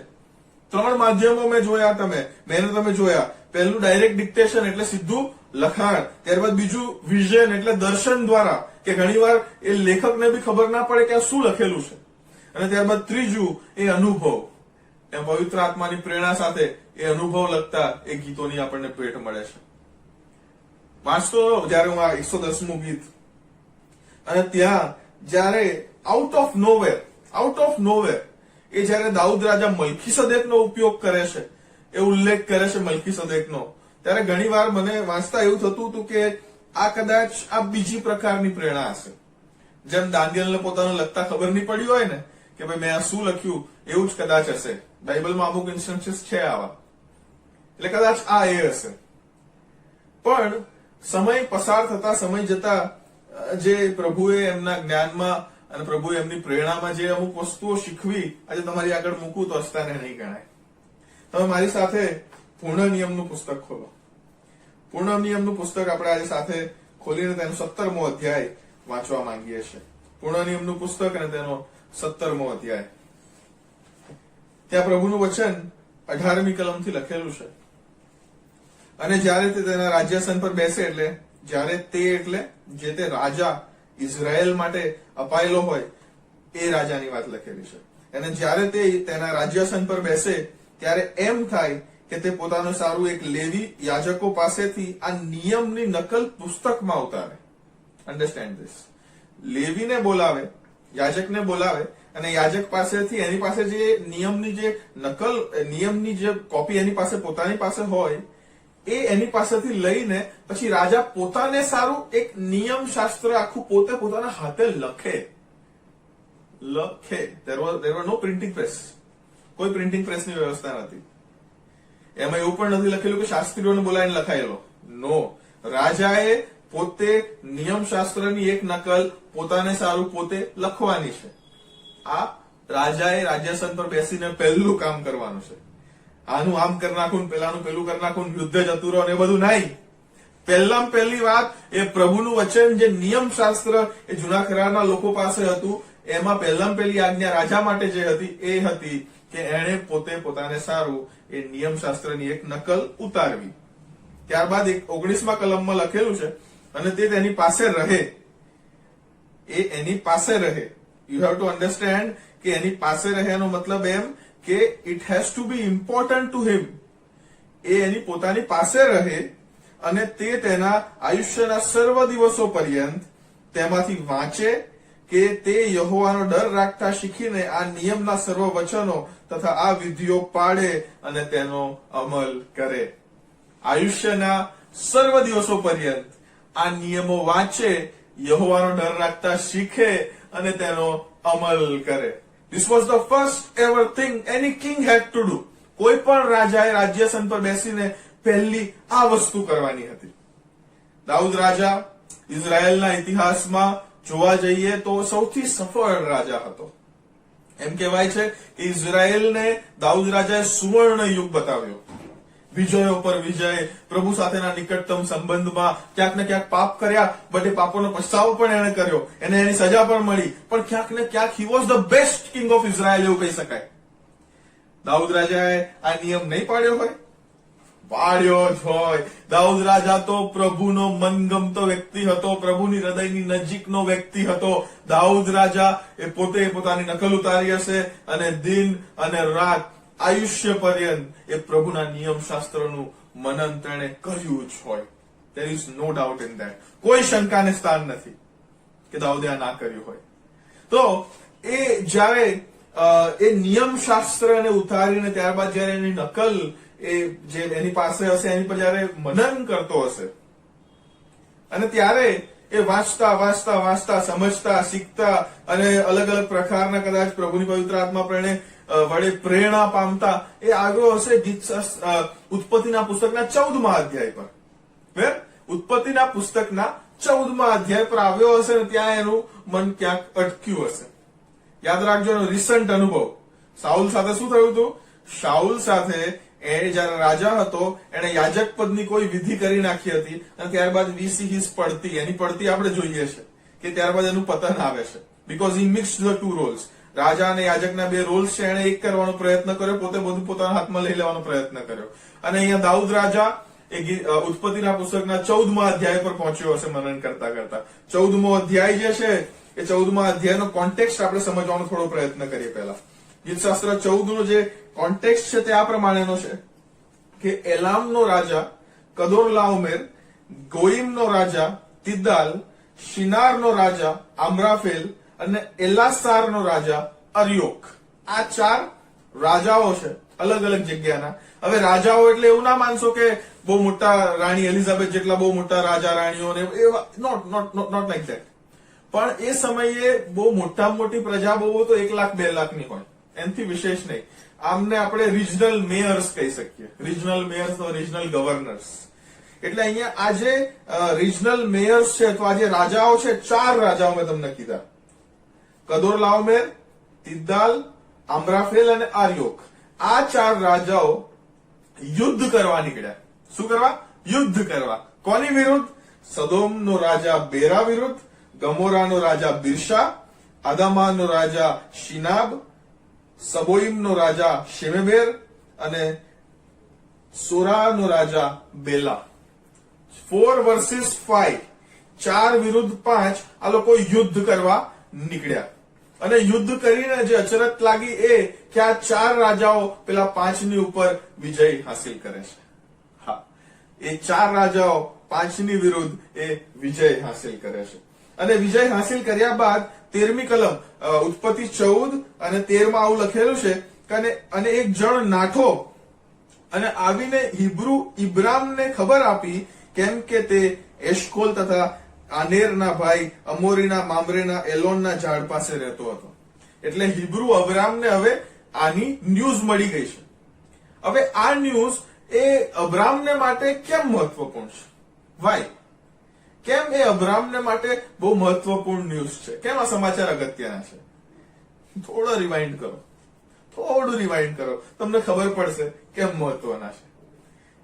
A: 3 માધ્યમો મેં જોયા, તમે જોયા. પહેલું ડાયરેક્ટ ડિક્ટેશન એટલે સીધું લખાણ. ત્યારબાદ બીજું વિઝન એટલે દર્શન દ્વારા, કે ઘણીવાર એ લેખકને બી ખબર ના પડે કે આ શું લખેલું છે. અને ત્યારબાદ ત્રીજું એ અનુભવ. એ પવિત્ર આત્માની પ્રેરણા સાથે એ અનુભવ લખતા એ ગીતોની આપણને ભેટ મળે છે. વાંચતો જયારે હું આ 110મું ગીત, અને ત્યાં જયારે આઉટ ઓફ નોવેર એ જયારે દાઉદ રાજા મલ્કીસદેકનો ઉપયોગ કરે છે, એ ઉલ્લેખ કરે છે મલ્કીસદેકનો, ત્યારે ઘણી વાર મને વાંચતા એવું થતું હતું કે આ કદાચ આ બીજી પ્રકારની પ્રેરણા હશે. જેમ દાનિયેલને પોતાનું લખતા ખબર નહીં પડી હોય ને કે ભાઈ મેં આ શું લખ્યું, એવું જ કદાચ હશે. બાઇબલમાં અમુક ઇન્સ્ટન્સીસ છે આવા, એટલે કદાચ આ એ હશે. પણ સમય પસાર થતા, સમય જતા જે પ્રભુએ એમના જ્ઞાનમાં અને પ્રભુએ એમની પ્રેરણામાં જે અમુક વસ્તુઓ શીખવી, આજે તમારી આગળ મૂકું તો અસ્તાને નહીં ગણાય. તમે મારી સાથે પૂર્ણ નિયમનું પુસ્તક ખોલો. પૂર્ણ નિયમનું પુસ્તક આપણે આજે સાથે ખોલીને તેનો 17મો અધ્યાય વાંચવા માંગીએ છીએ. પૂર્ણ નિયમનું પુસ્તક અને તેનો 17મો અધ્યાય. ત્યાં પ્રભુનું વચન 18મી કલમથી લખેલું છે. અને જ્યારે તે તેના રાજ્યાસન પર બેસે, એટલે જ્યારે તે એટલે જે તે રાજા ઇઝરાયલ માટે અપાયેલો હોય એ રાજાની વાત લખેલી છે. અને જ્યારે તે તેના રાજ્યાસન પર બેસે ત્યારે એમ થાય કે તે પોતાનું સારું એક લેવી યાજકો પાસેથી આ નિયમની નકલ પુસ્તકમાં ઉતારે. Understand this. લેવીને બોલાવે, યાજકને બોલાવે, અને યાજક પાસેથી એની પાસે જે નિયમની જે નકલ, નિયમની જે કોપી એની પાસે પોતાની પાસે હોય એ એની પાસેથી લઈને પછી રાજા પોતાને સારું એક નિયમ શાસ્ત્ર આખું પોતે પોતાના હાથે લખે. There were no printing press. કોઈ પ્રિન્ટિંગ પ્રેસની વ્યવસ્થા નથી. એમાં એવું પણ નથી લખેલું કે શાસ્ત્રીઓને બોલાવીને લખાયેલો. નો, રાજાએ પોતે નિયમ શાસ્ત્રની એક નકલ પોતાને સારું પોતે લખવાની છે. આ રાજાએ રાજ્યાસન પર બેસીને પહેલું કામ કરવાનું છે. આનું આમ કરી નાખું, પેલાનું પેલું કરી નાખું, યુદ્ધ જતું રહો ને બધું નહીં. પહેલામાં પહેલી વાત એ પ્રભુનું વચન, જે નિયમ શાસ્ત્ર એ જૂના કરારના લોકો પાસે હતું, એમાં પહેલામાં પહેલી આજ્ઞા રાજા માટે જે હતી એ હતી કે એણે પોતે પોતાને સારું એ નિયમ શાસ્ત્રની એક નકલ ઉતારવી. ત્યારબાદ 19મા કલમમાં લખેલું છે, અને તે તેની પાસે રહે. એ એની પાસે રહે. યુ હેવ ટુ અન્ડરસ્ટેન્ડ કે એની પાસે રહે એનો મતલબ એમ કે it has to be important to him. એ એની પોતાની પાસે રહે અને તે તેના આયુષ્યના સર્વ દિવસો પર્યંત તેમાંથી વાંચે, કે તે યહોવાનો ડર રાખતા શીખીને આ નિયમના સર્વ વચનો તથા આ વિધિઓ પાળે અને તેનો અમલ કરે. આયુષ્યના સર્વ દિવસો પર્યંત આ નિયમો વાંચે, યહોવાનો ડર રાખતા શીખે અને તેનો અમલ કરે. This was the first ever thing any king had to do. કોઈ પણ રાજાએ રાજ્યાસન પર બેસીને પહેલી આ વસ્તુ કરવાની હતી. દાઉદ રાજા ઇઝરાયલના ઇતિહાસમાં જોવા જઈએ તો સૌથી સફળ રાજા હતો. એમ કહેવાય છે કે ઇઝરાયલને દાઉદ રાજાએ સુવર્ણ યુગ બતાવ્યો. વિજયો પર વિજય, પ્રભુ સાથેના નિકટતમ સંબંધમાં, ક્યાંક ને ક્યાંક પાપ કર્યા, બટ એ પાપોનો પસ્તાવો પણ એને કર્યો, એને એની સજા પણ મળી, પણ ક્યાંક ને ક્યાંક he was the best king of Israel એવું કહી શકાય. દાઉદ રાજાએ આ નિયમ નહીં પાડ્યો હોય? પાડ્યો જ હોય. દાઉદ રાજા તો પ્રભુનો મનગમતો વ્યક્તિ હતો, પ્રભુની હૃદયની નજીકનો વ્યક્તિ હતો. દાઉદ રાજા એ પોતે પોતાની નકલ ઉતારી હશે અને દિન અને રાત આયુષ્ય પર્યંત એ પ્રભુના નિયમ શાસ્ત્રનું મનન તેણે કર્યું જ હોય. There is no doubt in that. કોઈ શંકાને સ્થાન નથી કે દાઉદે આ ના કર્યું હોય. તો એ જ્યારે એ નિયમ શાસ્ત્રને ઉતારીને ત્યારબાદ જયારે એની નકલ એ જે એની પાસે હશે એની પર જયારે મનન કરતો હશે, અને ત્યારે એ વાંચતા વાંચતા વાંચતા સમજતા શીખતા અને અલગ અલગ પ્રકારના કદાચ પ્રભુની પવિત્ર આત્મા પ્રેરણે વડે પ્રેરણા પામતા એ આવ્યો હશે ઉત્પત્તિના પુસ્તકના 14મા અધ્યાય પર. ઉત્પત્તિના પુસ્તકના 14મા અધ્યાય પર આવ્યો હશે ને ત્યાં એનું મન ક્યાંક અટક્યું હશે. યાદ રાખજો એનો રિસન્ટ અનુભવ. શાઉલ સાથે શું થયું હતું? શાઉલ સાથે એ જયારે રાજા હતો એને યાજક પદની કોઈ વિધિ કરી નાખી હતી અને ત્યારબાદ વીસીહીસ પડતી, એની પડતી આપણે જોઈએ છે કે ત્યારબાદ એનું પતન આવે છે. Because he mixed the two roles. રાજા અને યાજકના બે રોલ્સ છે, એને એક કરવાનો પ્રયત્ન કર્યો, પોતે બધું પોતાના હાથમાં લઈ લેવાનો પ્રયત્ન કર્યો. અને અહીંયા દાઉદ રાજા એ ઉત્પત્તિના પુસ્તકના 14મા અધ્યાય પર પહોંચ્યો હશે મનન કરતા કરતા. 14મો અધ્યાય જે છે એ 14મા અધ્યાયનો કોન્ટેક્સ્ટ આપણે સમજવાનો થોડો પ્રયત્ન કરીએ. પહેલા ગીતશાસ્ત્ર 14નો જે કોન્ટેક્સ્ટ છે તે આ પ્રમાણેનો છે કે એલામનો રાજા કદોરલાઓમેર, ગોઈમનો રાજા તિદાલ, શિનારનો રાજા આમ્રાફેલ અને એલાસારનો રાજા અર્યોક. આ 4 રાજાઓ છે અલગ અલગ જગ્યાના. હવે રાજાઓ એટલે એવું ના માનશો કે બહુ મોટા રાણી એલિઝાબેથ જેટલા બહુ મોટા રાજા રાણીઓ નોટ લાઈક ધેટ. પણ એ સમયે બહુ મોટામાં મોટી પ્રજા બહુ તો 1 લાખ 2 લાખની હોય, એનાથી વિશેષ નહીં. આમને આપણે રિજનલ મેયર્સ કહી શકીએ. રિજનલ મેયર્સ તો રિજનલ ગવર્નર્સ. એટલે અહીંયા આજે રિજનલ મેયર્સ છે, તો આજે રાજાઓ છે 4 રાજાઓ મેં તમને કીધા. કદોરલાઓમેર, તિદાલ, આમ્રાફેલ અને આર્યોક. આ 4 રાજાઓ યુદ્ધ કરવા નીકળ્યા. શું કરવા? યુદ્ધ કરવા. કોની વિરુદ્ધ? સદોમનો રાજા બેરા વિરુદ્ધ, ગમોરાનો રાજા બિરશા, આદામાનો રાજા શિનાબ, સબોઈમનો રાજા શેમેબેર અને સોરાનો રાજા બેલા 4 વર્સિસ 5, 4 વિરુદ્ધ 5 આ લોકો યુદ્ધ કરવા નીકળ્યા અને યુદ્ધ કરીને જે અચરજ લાગી એ કે આ 4 રાજાઓ પેલા 5 ની ઉપર વિજય હાસિલ કરે છે. હા, એ 4 રાજાઓ 5 ની વિરુદ્ધ એ વિજય હાસિલ કરે છે અને વિજય હાસિલ કર્યા બાદ 13મી કલમ ઉત્પત્તિ 14 અને 13 માં આવું લખેલું છે કે અને એક જણ નાઠો અને આવીને હિબ્રુ ઇબ્રામને ખબર આપી, કેમ કે તે એશકોલ તથા આનેરના ભાઈ અમોરીના મામરેના એલોનના ઝાડ પાસે રહેતો હતો. એટલે હિબ્રુ અબ્રામને હવે આની ન્યૂઝ મળી ગઈ છે. હવે આ ન્યૂઝ એ અબ્રામને માટે કેમ મહત્વપૂર્ણ છે? વાય? કેમ એ અબ્રામને માટે બહુ મહત્વપૂર્ણ ન્યૂઝ છે? કેમ આ સમાચાર અગત્યના છે? થોડું રિવાઇન્ડ કરો, તમને ખબર પડશે કેમ મહત્વના છે.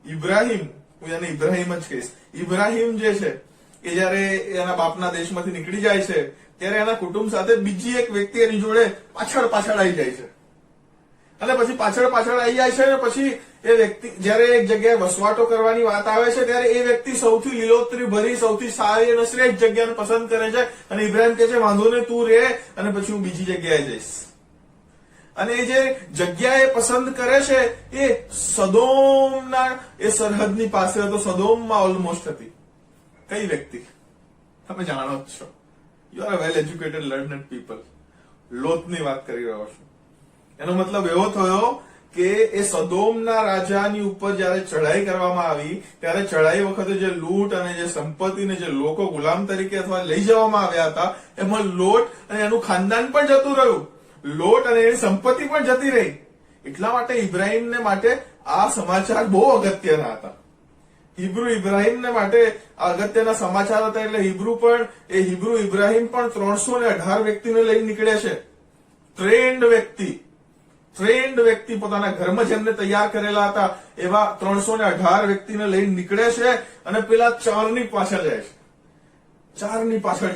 A: ઇબ્રાહિમ, હું એને ઇબ્રાહિમ જ કહીશ. ઇબ્રાહિમ જે છે એ જયારે એના બાપના દેશમાંથી નીકળી જાય છે ત્યારે એના કુટુંબ સાથે બીજી એક વ્યક્તિ એની જોડે પાછળ આવી જાય છે અને પછી પાછળ આવી જાય છે અને પછી એ વ્યક્તિ જયારે એક જગ્યાએ વસવાટો કરવાની વાત આવે છે ત્યારે એ વ્યક્તિ સૌથી લીલોતરી ભરી, સૌથી સારી અને શ્રેષ્ઠ જગ્યાને પસંદ કરે છે અને ઇબ્રાહિમ કહે છે વાંધો ને તું રહે અને પછી હું બીજી જગ્યાએ જઈશ. અને એ જે જગ્યા એ પસંદ કરે છે એ સદોમના એ સરહદની પાસે હતો. સદોમમાં ઓલમોસ્ટ હતી. કઈ વ્યક્તિ? તમે જાણો જ છો. You are well educated learned people. લોતની વાત કરી રહ્યો છું. એનો મતલબ એવો થયો કે એ સદોમના રાજાની ઉપર જયારે ચઢાઈ કરવામાં આવી ત્યારે ચઢાઈ વખતે જે લૂંટ અને જે સંપત્તિને જે લોકો ગુલામ તરીકે અથવા લઈ જવામાં આવ્યા હતા એમાં લોટ અને એનું ખાનદાન પણ જતું રહ્યું, લોટ અને એની સંપત્તિ પણ જતી રહી. એટલા માટે ઇબ્રાહિમને માટે આ સમાચાર બહુ અગત્યના હતા. ઇબ્રાહિમને માટે અગત્યના સમાચાર હતા. એટલે હિબ્રુ ઇબ્રાહિમ પણ 318 વ્યક્તિને લઈને નીકળે છે. ટ્રેન્ડ વ્યક્તિ પોતાના ઘરમાં જેમને તૈયાર કરેલા હતા એવા 318 વ્યક્તિને લઈને નીકળે છે અને પેલા 4 ની પાછળ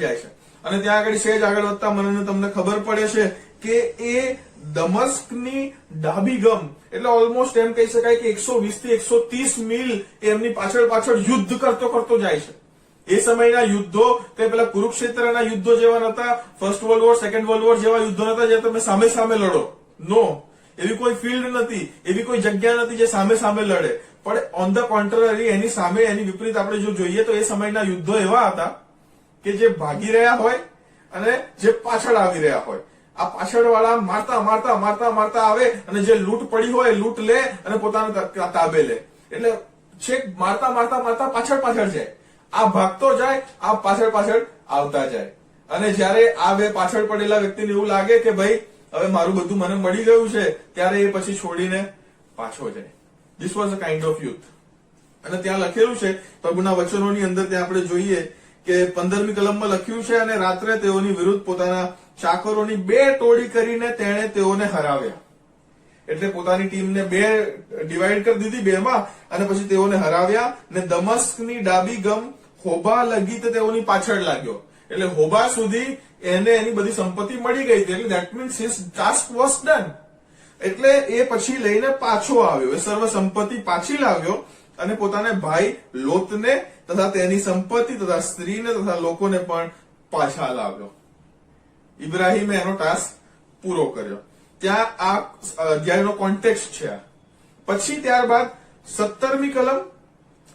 A: જાય છે. અને ત્યાં આગળ સેજ આગળ વધતા મને તમને ખબર પડે છે કે એ દમસ્કની ડાબી ગમ એટલે ઓલમોસ્ટ એમ કહી શકાય કે 120 થી 130 મીલ એમની પાછળ યુદ્ધ કરતો જાય છે. એ સમયના યુદ્ધો કઈ પેલા કુરુક્ષેત્રના યુદ્ધો જેવા નતા, first world war, second world war જેવા યુદ્ધો નતા જે તમે સામે લડો. નો, એવી કોઈ ફિલ્ડ નથી, એવી કોઈ જગ્યા નથી જે સામે લડે. પણ ઓન ધ કોન્ટ્રરી એની સામે એની વિપરીત આપણે જો જોઈએ તો એ સમયના યુદ્ધો એવા હતા કે જે ભાગી રહ્યા હોય અને જે પાછળ આવી રહ્યા હોય. આ પાછળ વાળા મારતા આવે અને જે લૂંટ પડી હોય લૂંટ લે અને પોતાના તાબે લે. એટલે છેક મારતા પાછળ જાય. આ ભાગતો જાય, આ પાછળ આવતા જાય. અને જયારે આ બે પાછળ પડેલા વ્યક્તિને એવું લાગે કે ભાઈ હવે મારું બધું મને મળી ગયું છે ત્યારે એ પછી છોડીને પાછો જાય. This was a kind of youth. અને ત્યાં લખેલું છે પ્રભુના વચનોની અંદર ત્યાં આપણે જોઈએ કે 15મી કલમમાં લખ્યું છે અને રાત્રે તેઓની વિરુદ્ધ પોતાના ચાકરોની 2 ટોળી કરીને તેણે તેઓને હરાવ્યા. એટલે પોતાની ટીમને 2 ડિવાઈડ કરી દીધી 2 માં અને પછી તેઓને હરાવ્યા ને દમસ્કની ડાબી ગમ હોબા લગી તો તેઓની પાછળ લાગ્યો. એટલે હોબા સુધી એને એની બધી સંપત્તિ મળી ગઈ હતી. એટલે that means his task was done. એટલે એ પછી લઈને પાછો આવ્યો, એ સર્વ સંપત્તિ પાછી લાવ્યો અને પોતાના ભાઈ લોતને તથા તેની સંપત્તિ તથા સ્ત્રીને તથા લોકોને પણ પાછા લાવ્યો. ઇબ્રાહિમે એનો ટાસ્ક પૂરો કર્યો. ત્યાં આ અધ્યાયનો કોન્ટેક્સ્ટ છે. પછી ત્યારબાદ 17મી કલમ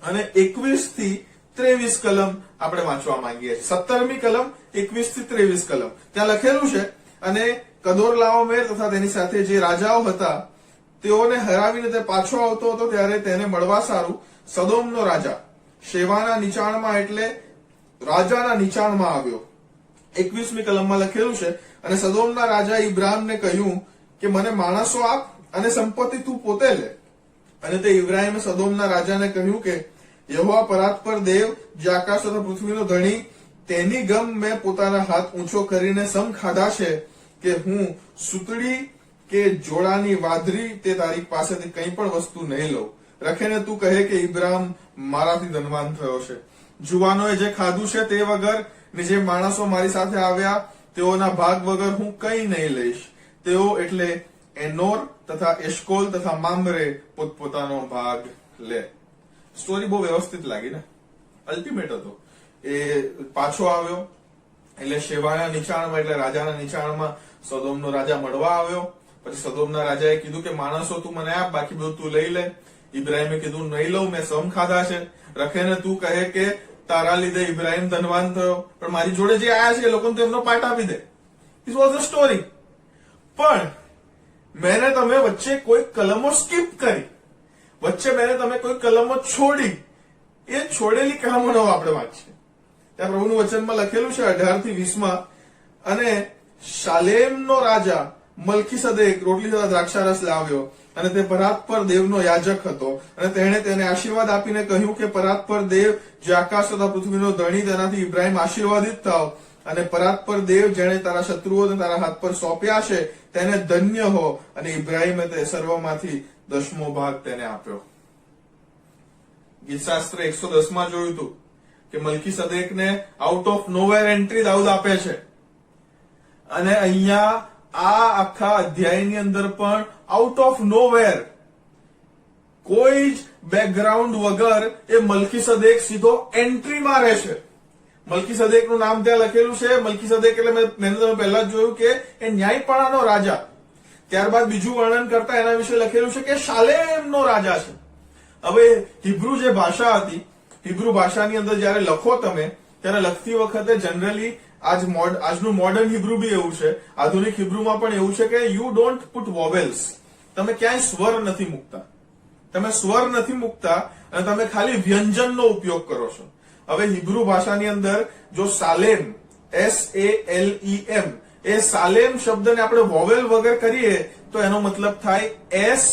A: અને 21 થી 23 કલમ આપણે વાંચવા માંગીએ છીએ. 17મી કલમ 21 થી 23 કલમ ત્યાં લખેલું છે અને કદોરલાઓમેર તથા તેની સાથે જે રાજાઓ હતા તેઓને હરાવીને તે પાછો આવતો હતો ત્યારે તેને મળવા સારું સદોમનો રાજા શેવાના નીચાણમાં એટલે રાજાના નીચાણમાં આવ્યો. 21મી કલમમાં લખેલું છે અને સદોમના રાજા ઇબ્રાહિમને કહ્યું કે મને માણસો આપ અને સંપત્તિ તું પોતે લે. અને તે ઇબ્રાહિમે સદોમના રાજાને કહ્યું કે યહોવા પરાત્પર દેવ જે આકાશ તથા પૃથ્વીનો ધણી તેની ગમ મેં પોતાના હાથ ઊંચો કરીને સમ ખાધા છે કે હું સૂતડી કે જોડાની વાદરી તે તારી પાસેથી કંઈ પણ વસ્તુ નહીં લઉં. રખેને તું કહે કે ઇબ્રાહિમ મારાથી ધનવાન થયો છે. જુવાનોએ જે ખાધું છે તે વગર ને જે માણસો મારી સાથે આવ્યા તેઓના ભાગ વગર હું કંઈ નહીં લઈશ. તેઓ એટલે એનોર તથા એશકોલ તથા મામરે પોતપોતાનો ભાગ લે, સ્ટોરી બહુ વ્યવસ્થિત લાગી ને, અલ્ટિમેટ હતો. એ પાછો આવ્યો એટલે શેવાના નીચાણમાં એટલે રાજાના નીચાણમાં સદોમનો રાજા મળવા આવ્યો. પછી સદોમના રાજાએ કીધું કે માણસો તું મને આપ, બાકી બધું તું લઈ લે. ઇબ્રાહિમે કીધું નહીં લઉં, મેં સમ ખાધા છે. રખેને તું કહે કે તારા લીધે ઇબ્રાહિમ ધનવાન થયો, પણ મારી જોડે જે આયા છે એ લોકોને તો એમનો પાઠ આપી દે. It was a story. પણ મેને તમે વચ્ચે કોઈ કલમો સ્કીપ કરી, વચ્ચે મેને તમે કોઈ કલમો છોડી, એ છોડેલી કહામણો આપણે વાંચીએ. ત્યાં પ્રભુનું વચનમાં લખેલું છે 18 થી 20 અને શાલેમનો રાજા મલ્કીસદેક રોટલી તથા દ્રાક્ષારસ લાવ્યો અને તે પરાત પર દેવનો યાજક હતો અને તેણે તેને આશીર્વાદ આપીને કહ્યું કે પરાત પર દેવ જે આકાશ તથા પૃથ્વીનો ધણી, તેનાથી ઇબ્રાહિમ આશીર્વાદિત થાવ. અને પરાત પર દેવ જેણે તારા શત્રુઓને તારા હાથ પર સોંપ્યા છે તેને ધન્ય હો. અને ઇબ્રાહિમે તે સર્વમાંથી 10મો ભાગ તેને આપ્યો. ગીતશાસ્ત્ર 110 જોયું હતું કે મલ્કીસદેકને આઉટ ઓફ નોવેર એન્ટ્રી દાઉદ આપે છે. અને અહીંયા આ આખા અધ્યાયની અંદર પણ આઉટ ઓફ નોવેર, કોઈ જ બેકગ્રાઉન્ડ વગર એ મલ્કીસદેક સીધો એન્ટ્રી મારે છે. મલ્કીસદેકનું નામ ત્યાં લખેલું છે. મલ્કીસદેક એટલે મેં તમે પહેલા જ જોયું કે એ ન્યાયપણાનો રાજા. ત્યારબાદ બીજું વર્ણન કરતા એના વિશે લખેલું છે કે શાલેમનો રાજા છે. હવે હિબ્રુ જે ભાષા હતી, હિબ્રુ ભાષાની અંદર જયારે લખો તમે, ત્યારે લખતી વખતે જનરલી આજનું મોડર્ન હિબ્રુ બી એવું છે, આધુનિક હિબ્રુમાં પણ એવું છે કે યુ ડોન્ટ પુટ વોવેલ્સ. તમે ક્યાંય સ્વર નથી મૂકતા, તમે સ્વર નથી મૂકતા અને તમે ખાલી વ્યંજનનો ઉપયોગ કરો છો. હવે હિબ્રુ ભાષાની અંદર જો સાલેમ, SALEM, એ સાલેમ શબ્દને આપણે વોવેલ વગર કરીએ તો એનો મતલબ થાય S,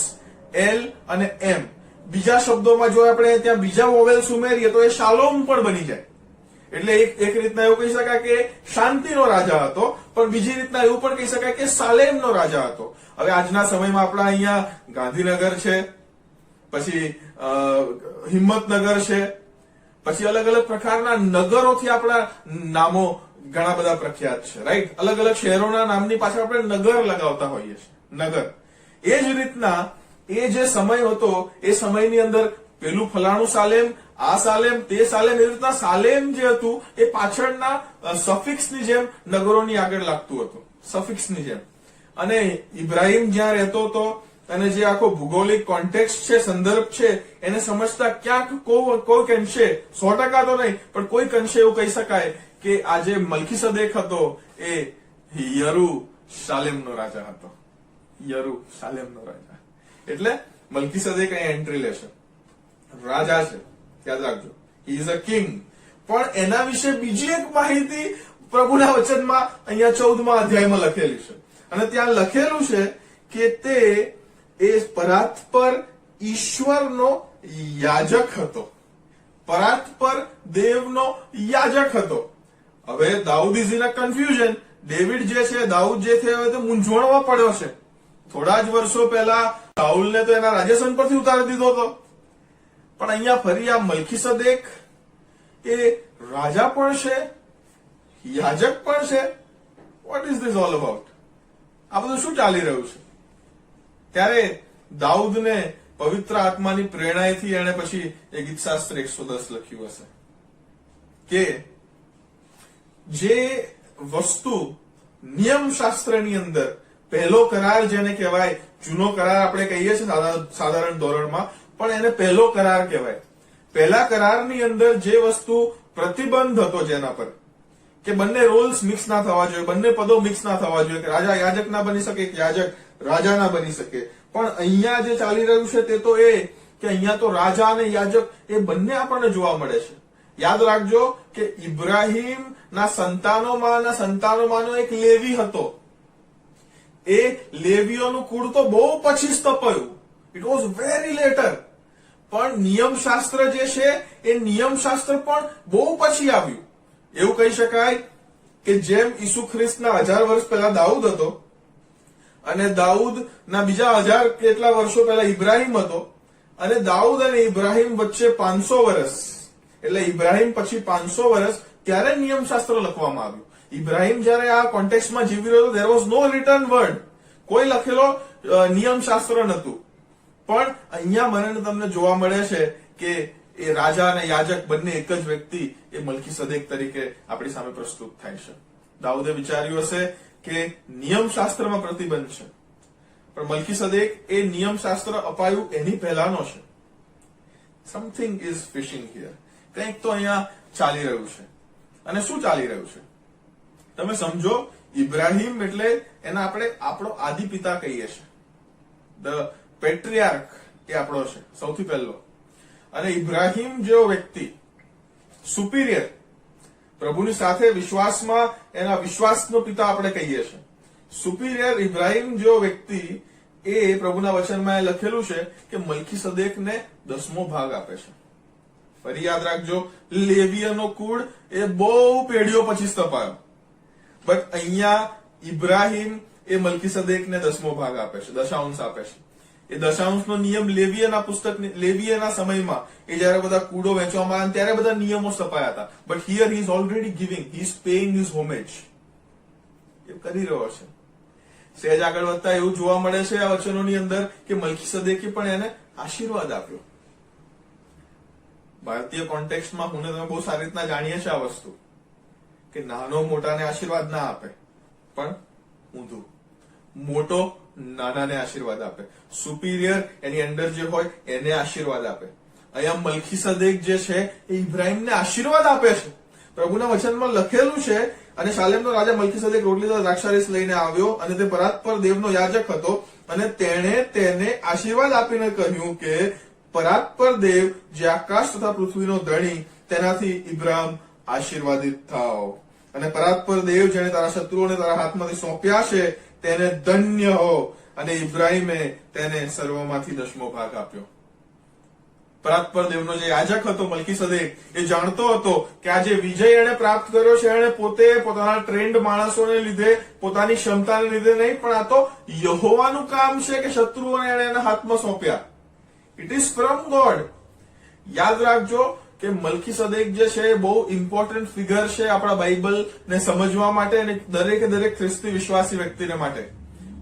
A: L અને M. બીજા શબ્દોમાં જો આપણે ત્યાં બીજા વોવેલ્સ ઉમેરીએ તો એ શાલોમ પણ બની જાય. એટલે એક રીતના એવું કહી શકાય કે શાંતિનો રાજા હતો, પણ બીજી રીતના એવું પણ કહી શકાય કે સાલેમનો રાજા હતો. હવે આજના સમયમાં આપણા અહીંયા ગાંધીનગર છે, પછી હિંમતનગર છે, પછી અલગ અલગ પ્રકારના નગરોથી આપણા નામો ઘણા બધા પ્રખ્યાત છે, રાઈટ? અલગ અલગ શહેરોના નામની પાછળ આપણે નગર લગાવતા હોઈએ છીએ, નગર. એ જ રીતના એ જે સમય હતો એ સમયની અંદર પેલું ફલાણું સાલેમ, આ સાલેમ, તે સાલેમ, એવી રીતના સાલેમ જે હતું એ પાછળના સફિક્સની જેમ નગરોની આગળ લાગતું હતું, સફિક્સની જેમ. અને ઇબ્રાહિમ જ્યાં રહેતો હતો અને જે આખો ભૂગોલિક કોન્ટેક્સ્ટ છે, સંદર્ભ છે, એને સમજતા ક્યાંક કોઈક અંશે, 100% તો નહીં પણ કોઈક અંશે એવું કહી શકાય કે આ જે મલ્કીસદેક હતો એ યરૂશાલેમનો રાજા હતો. યરૂશાલેમનો રાજા એટલે મલ્કીસદેક અહીં એન્ટ્રી લેશે, રાજા છે, યાદ રાખજો, હી ઇઝ અ કિંગ. પણ એના વિશે બીજી એક માહિતી પ્રભુના વચનમાં અહીંયા 14મા અધ્યાયમાં લખેલી છે. અને ત્યાં લખેલું છે કે તે એ પરાત પર ઈશ્વરનો યાજક હતો, પરાત પર દેવનો યાજક હતો. હવે Dawood is in a confusion. David જે છે, દાઉદ જે છે, હવે તો મૂંઝવણમાં પડ્યો છે. થોડા જ વર્ષો પહેલા સાઉલને તો એના રાજ્યસન પરથી ઉતારી દીધો હતો, પણ અહીંયા ફરી આ મલ્કીસદેક એ રાજા પણ છે, યાજક પણ છે. What is this all about? આ બધું શું ચાલી રહ્યું છે? ત્યારે દાઉદને પવિત્ર આત્માની પ્રેરણાથી એને પછી એ ગીતશાસ્ત્ર 110 લખ્યું હશે કે જે વસ્તુ નિયમશાસ્ત્રની અંદર પહેલો કરાર જેને કહેવાય, જૂનો કરાર આપણે કહીએ છીએ સાધારણ ધોરણમાં, પણ એને પહેલો કરાર કહેવાય. પહેલા કરારની અંદર જે વસ્તુ પ્રતિબંધ હતો જેના પર કે બંને રોલ્સ મિક્સ ના થવા જોઈએ, બંને પદો મિક્સ ના થવા જોઈએ, કે રાજા યાજક ના બની શકે, યાજક રાજા ના બની શકે. પણ અહીંયા જે ચાલી રહ્યું છે તે તો એ કે અહીંયા તો રાજા અને યાજક એ બંને આપણને જોવા મળે છે. યાદ રાખજો કે ઇબ્રાહિમ ના સંતાનોમાંનો એક લેવી હતો. એ લેવીઓનું કુળ તો બહુ પછી સ્થપાયું, ઇટ વોઝ વેરી લેટર. પણ નિયમશાસ્ત્ર જે છે એ નિયમશાસ્ત્ર પણ બહુ પછી આવ્યું. એવું કહી શકાય કે જેમ ઈસુ ખ્રિસ્તના 1000 વર્ષ પહેલા દાઉદ હતો અને દાઉદના બીજા 1000 કેટલા વર્ષો પહેલા ઇબ્રાહિમ હતો, અને દાઉદ અને ઇબ્રાહિમ વચ્ચે 500 વર્ષ, એટલે ઇબ્રાહિમ પછી 500 વર્ષ, ત્યારે નિયમશાસ્ત્ર લખવામાં આવ્યું. ઇબ્રાહિમ જયારે આ કોન્ટેક્સ્ટમાં જીવી રહ્યો હતો, there was no written word, કોઈ લખેલો નિયમશાસ્ત્ર નહોતું. પણ અહીંયા મને તમને જોવા મળે છે કે એ રાજા અને યાજક બંને એક જ વ્યક્તિ એ મલ્કીસદેક તરીકે આપણી સામે પ્રસ્તુત થાય છે. દાઉદે વિચાર્યું હશે કે નિયમશાસ્ત્રમાં પ્રતિબંધ છે, પણ મલ્કીસદેક એ નિયમશાસ્ત્ર અપાયું એની પહેલાનો છે. Something is fishing here. કંઈક તો અહીંયા ચાલી રહ્યું છે. અને શું ચાલી રહ્યું છે તમે સમજો. ઇબ્રાહિમ એટલે એના આપણે આપણો આદિ પિતા કહીએ છીએ. ધ પેટ્રિયાર્ક એ આપણો છે સૌથી પહેલો. અને ઇબ્રાહિમ જેવો વ્યક્તિ સુપીરિયર, પ્રભુની સાથે વિશ્વાસમાં એના વિશ્વાસનો પિતા આપણે કહીએ છીએ. સુપીરિયર ઇબ્રાહિમ જેવો વ્યક્તિ એ પ્રભુના વચનમાં એ લખેલું છે કે મલ્કીસદેકને 10મો ભાગ આપે છે. ફરી યાદ રાખજો, લેવીયનો કુળ એ બહુ પેઢીઓ પછી સ્થપાયો, બટ અહીંયા ઇબ્રાહિમ એ મલ્કીસદેકને 10મો ભાગ આપે છે, દશાંશ આપે છે. એ દશાંશનો નિયમ લેવીયના પુસ્તક, લેવીયના સમયમાં એ જયારે બધા કુળો વેચવામાં આવ્યા ત્યારે બધા નિયમો સ્થપાયા હતા. But here he is already giving, he is paying his homage. એ કરી રહ્યો છે. સહેજ આગળ વધતા એવું જોવા મળે છે આ વચનોની અંદર કે મલ્કીસદેકે પણ એને આશીર્વાદ આપ્યો. ભારતીય કોન્ટેક્સ્ટમાં હું તમે બહુ સારી રીતના જાણીએ છીએ આ વસ્તુ કે નાનો મોટાને આશીર્વાદ ના આપે, પણ ઊંધું, મોટો નાનાને આશીર્વાદ આપે, સુપીરિયર એની અંડર જે હોય એને આશીર્વાદ આપે. અહીંયા મલ્કીસદેક જે છે એ ઇબ્રાહિમને આશીર્વાદ આપે છે. પ્રભુના વચનમાં લખેલું છે, અને શાલેમનો રાજા મલ્કીસદેક રોટલીદાર દ્રાક્ષારસ લઈને આવ્યો અને તે પરાત્પર દેવનો યાજક હતો, અને તેણે તેને આશીર્વાદ આપીને કહ્યું કે પરાત્પર દેવ જે આકાશ તથા પૃથ્વીનો ધણી, તેનાથી ઇબ્રાહિમ આશીર્વાદિત થાવ. અને પરાત્પર દેવ જેને તારા શત્રુઓને તારા હાથમાંથી સોંપ્યા છે તેને ધન્ય હો. અને ઇબ્રાહિમે તેને સર્વમાંથી 10મો ભાગ આપ્યો. પરાત્પર દેવનો જે યાજક હતો મલ્કીસદેક એ જાણતો હતો કે આ જે વિજય એને પ્રાપ્ત કર્યો છે એને પોતે પોતાના ટ્રેન્ડ માણસોને લીધે, પોતાની ક્ષમતાને લીધે નહીં, પણ આ તો યહોવાનું કામ છે કે શત્રુઓને એને એના હાથમાં સોંપ્યા. It is from God. યાદ રાખજો કે મલ્કીસદેક જે છે એ બહુ ઇમ્પોર્ટન્ટ ફિગર છે આપણા બાઇબલને સમજવા માટે અને દરેકે દરેક ખ્રિસ્તી વિશ્વાસી વ્યક્તિને માટે.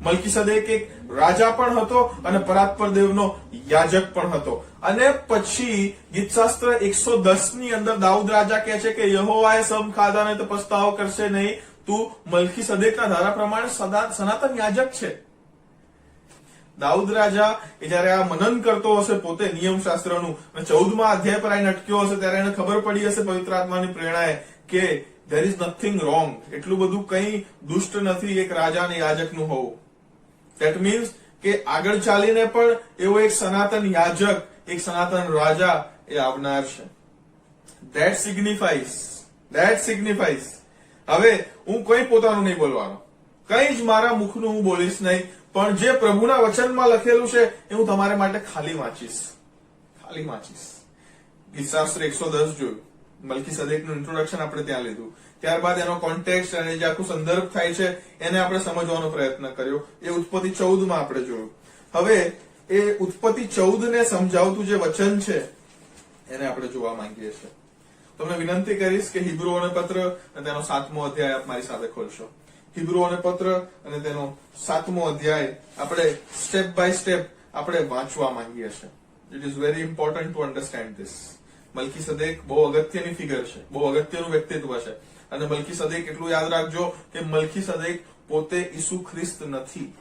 A: મલ્કીસદેક એક રાજા પણ હતો અને પરાત્પર દેવનો યાજક પણ હતો. અને પછી ગીતશાસ્ત્ર 110 ની અંદર દાઉદ રાજા કહે છે કે યહોવાએ સમ ખાધાને તો પસ્તાવો કરશે નહીં, તું મલ્કીસદેકના ધારા પ્રમાણે સનાતન યાજક છે. દાઉદ રાજા એ જયારે આ મનન કરતો હશે પોતે નિયમશાસ્ત્રનું, અને 14મા અધ્યાય પર આવીને અટક્યો હશે ત્યારે એને ખબર પડી હશે પવિત્ર આત્માની પ્રેરણાએ કે there is nothing wrong, એટલું બધું કંઈ દુષ્ટ નથી એક રાજા અને યાજકનું હોવું. ધેટ મીન્સ કે આગળ ચાલીને પણ એવો એક સનાતન યાજક, એક સનાતન રાજા એ આવનાર છે. ધેટ સિગ્નિફાઈઝ. હવે હું કોઈ પોતાનું નહીં બોલવાનો, કંઈ જ મારા મુખનું હું બોલીશ નહીં, પણ જે પ્રભુના વચનમાં લખેલું છે એ હું તમારે માટે ખાલી વાંચીશ. ગીતશાસ્ત્ર 110 જોયું, મલ્કીસદેકનું ઇન્ટ્રોડક્શન આપણે ત્યાં લીધું, ત્યારબાદ એનો કોન્ટેક્સ્ટ અને જે આખું સંદર્ભ થાય છે એને આપણે સમજવાનો પ્રયત્ન કર્યો. એ ઉત્પત્તિ 14 માં આપણે જોયું. હવે એ ઉત્પત્તિ 14 ને સમજાવતું જે વચન છે એને આપણે જોવા માંગીએ છીએ. તમને વિનંતી કરીશ કે હિબ્રુઓને પત્ર અને તેનો 7મો અધ્યાય આપ મારી સાથે ખોલશો. હિબ્રુઓને પત્ર અને તેનો 7મો અધ્યાય આપણે સ્ટેપ બાય સ્ટેપ આપણે વાંચવા માંગીએ છીએ. It is very important to understand this. Melchizedek બહુ અગત્યની ફિગર છે, બહુ અગત્યનું વ્યક્તિત્વ છે. અને મલ્કીસદેક એટલું યાદ રાખજો કે મલ્કીસદેક પોતે ઈસુ ખ્રિસ્ત નથી.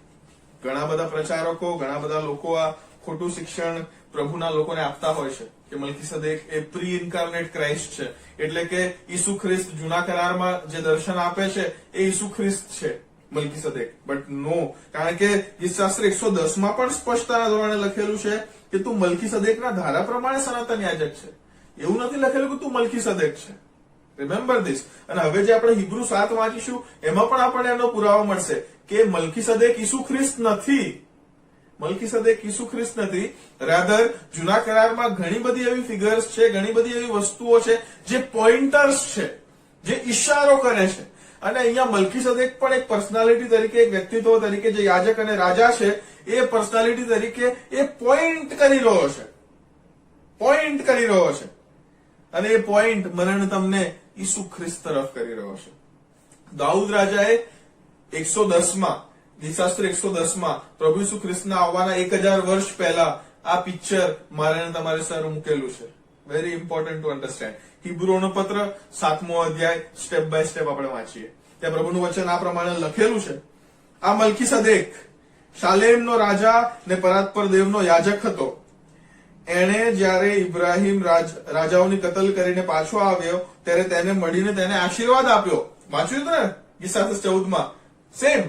A: ઘણા બધા પ્રચારકો, ઘણા બધા લોકો આ ખોટું શિક્ષણ પ્રભુના લોકોને આપતા હોય છે કે મલ્કીસદેક એ પ્રી ઇન્કાર્નેટ ક્રાઇસ્ટ છે, એટલે કે ઈસુ ખ્રિસ્ત જૂના કરારમાં જે દર્શન આપે છે એ ઈસુ ખ્રિસ્ત છે મલ્કીસદેક. બટ નો, કારણ કે ગીતશાસ્ત્ર 110 માં પણ સ્પષ્ટતાના ધોરણે લખેલું છે કે તું મલ્કીસદેકના ધારા પ્રમાણે સનાતન યાજક છે. એવું નથી લખેલું કે તું મલ્કીસદેક છે. Remember this. અને હવે જે આપણે હિબ્રુ 7 વાંચીશું એમાં પણ આપણને એનો પુરાવો મળશે કે મલ્કીસદેક ઈસુ ખ્રિસ્ત નથી. મલ્કીસદેક ઈસુ ખ્રિસ્ત નથી. રાધર જૂના કરારમાં ઘણી બધી એવી ફિગર્સ છે, ઘણી બધી એવી વસ્તુઓ છે જે પોઇન્ટર્સ છે, જે ઈશારો કરે છે. અને અહીંયા મલ્કીસદેક પણ એક પર્સનાલિટી તરીકે, એક વ્યક્તિત્વ તરીકે, જે યાજક અને રાજા છે એ પર્સનાલિટી તરીકે એ પોઈન્ટ કરી રહ્યો છે. અને એ પોઈન્ટ મને તમને ઈસુ ખ્રિસ્ત તરફ કરી રહ્યો છે. દાઉદ રાજાએ 110 માં, ગીતશાસ્ત્ર 110 માં પ્રભુ ઈસુ ખ્રિસ્તના આવવાના 1000 વર્ષ પહેલા આ પિક્ચર મારે તમારે સર મૂકેલું છે. Very important to understand. હિબ્રુઓનો પત્ર 7મો અધ્યાય સ્ટેપ બાય સ્ટેપ આપણે વાંચીએ. ત્યાં પ્રભુનું વચન આ પ્રમાણે લખેલું છે. આ મલ્કીસદેક શાલેમનો રાજા ને પરાત્પર દેવનો યાજક હતો. એણે જયારે ઇબ્રાહિમ રાજાઓની કતલ કરીને પાછો આવ્યો ત્યારે તેને મળીને તેને આશીર્વાદ આપ્યો. વાંચ્યું ને ગીસાસસ 14 સેમ.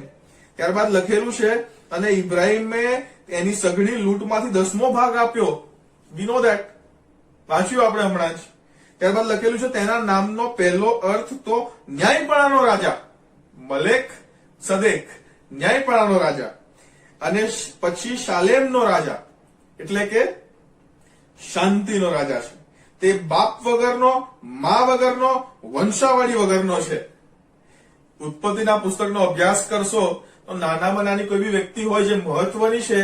A: ત્યારબાદ લખેલું છે અને ઇબ્રાહિમે એની સઘળી લૂંટમાંથી 10મો ભાગ આપ્યો. વી નો ધેટ. વાંચ્યું આપણે હમણાં જ. ત્યારબાદ લખેલું છે તેના નામનો પહેલો અર્થ તો ન્યાયપણાનો રાજા. મલેક સદેક ન્યાયપણાનો રાજા. અને પછી શાલેમનો રાજા એટલે કે શાંતિનો રાજા છે. તે બાપ વગરનો, મા વગરનો, વંશાવળી વગરનો છે. ઉત્પત્તિના પુસ્તકનો અભ્યાસ કરશો તો નાનામાં નાની કોઈ બી વ્યક્તિ હોય જે મહત્વની છે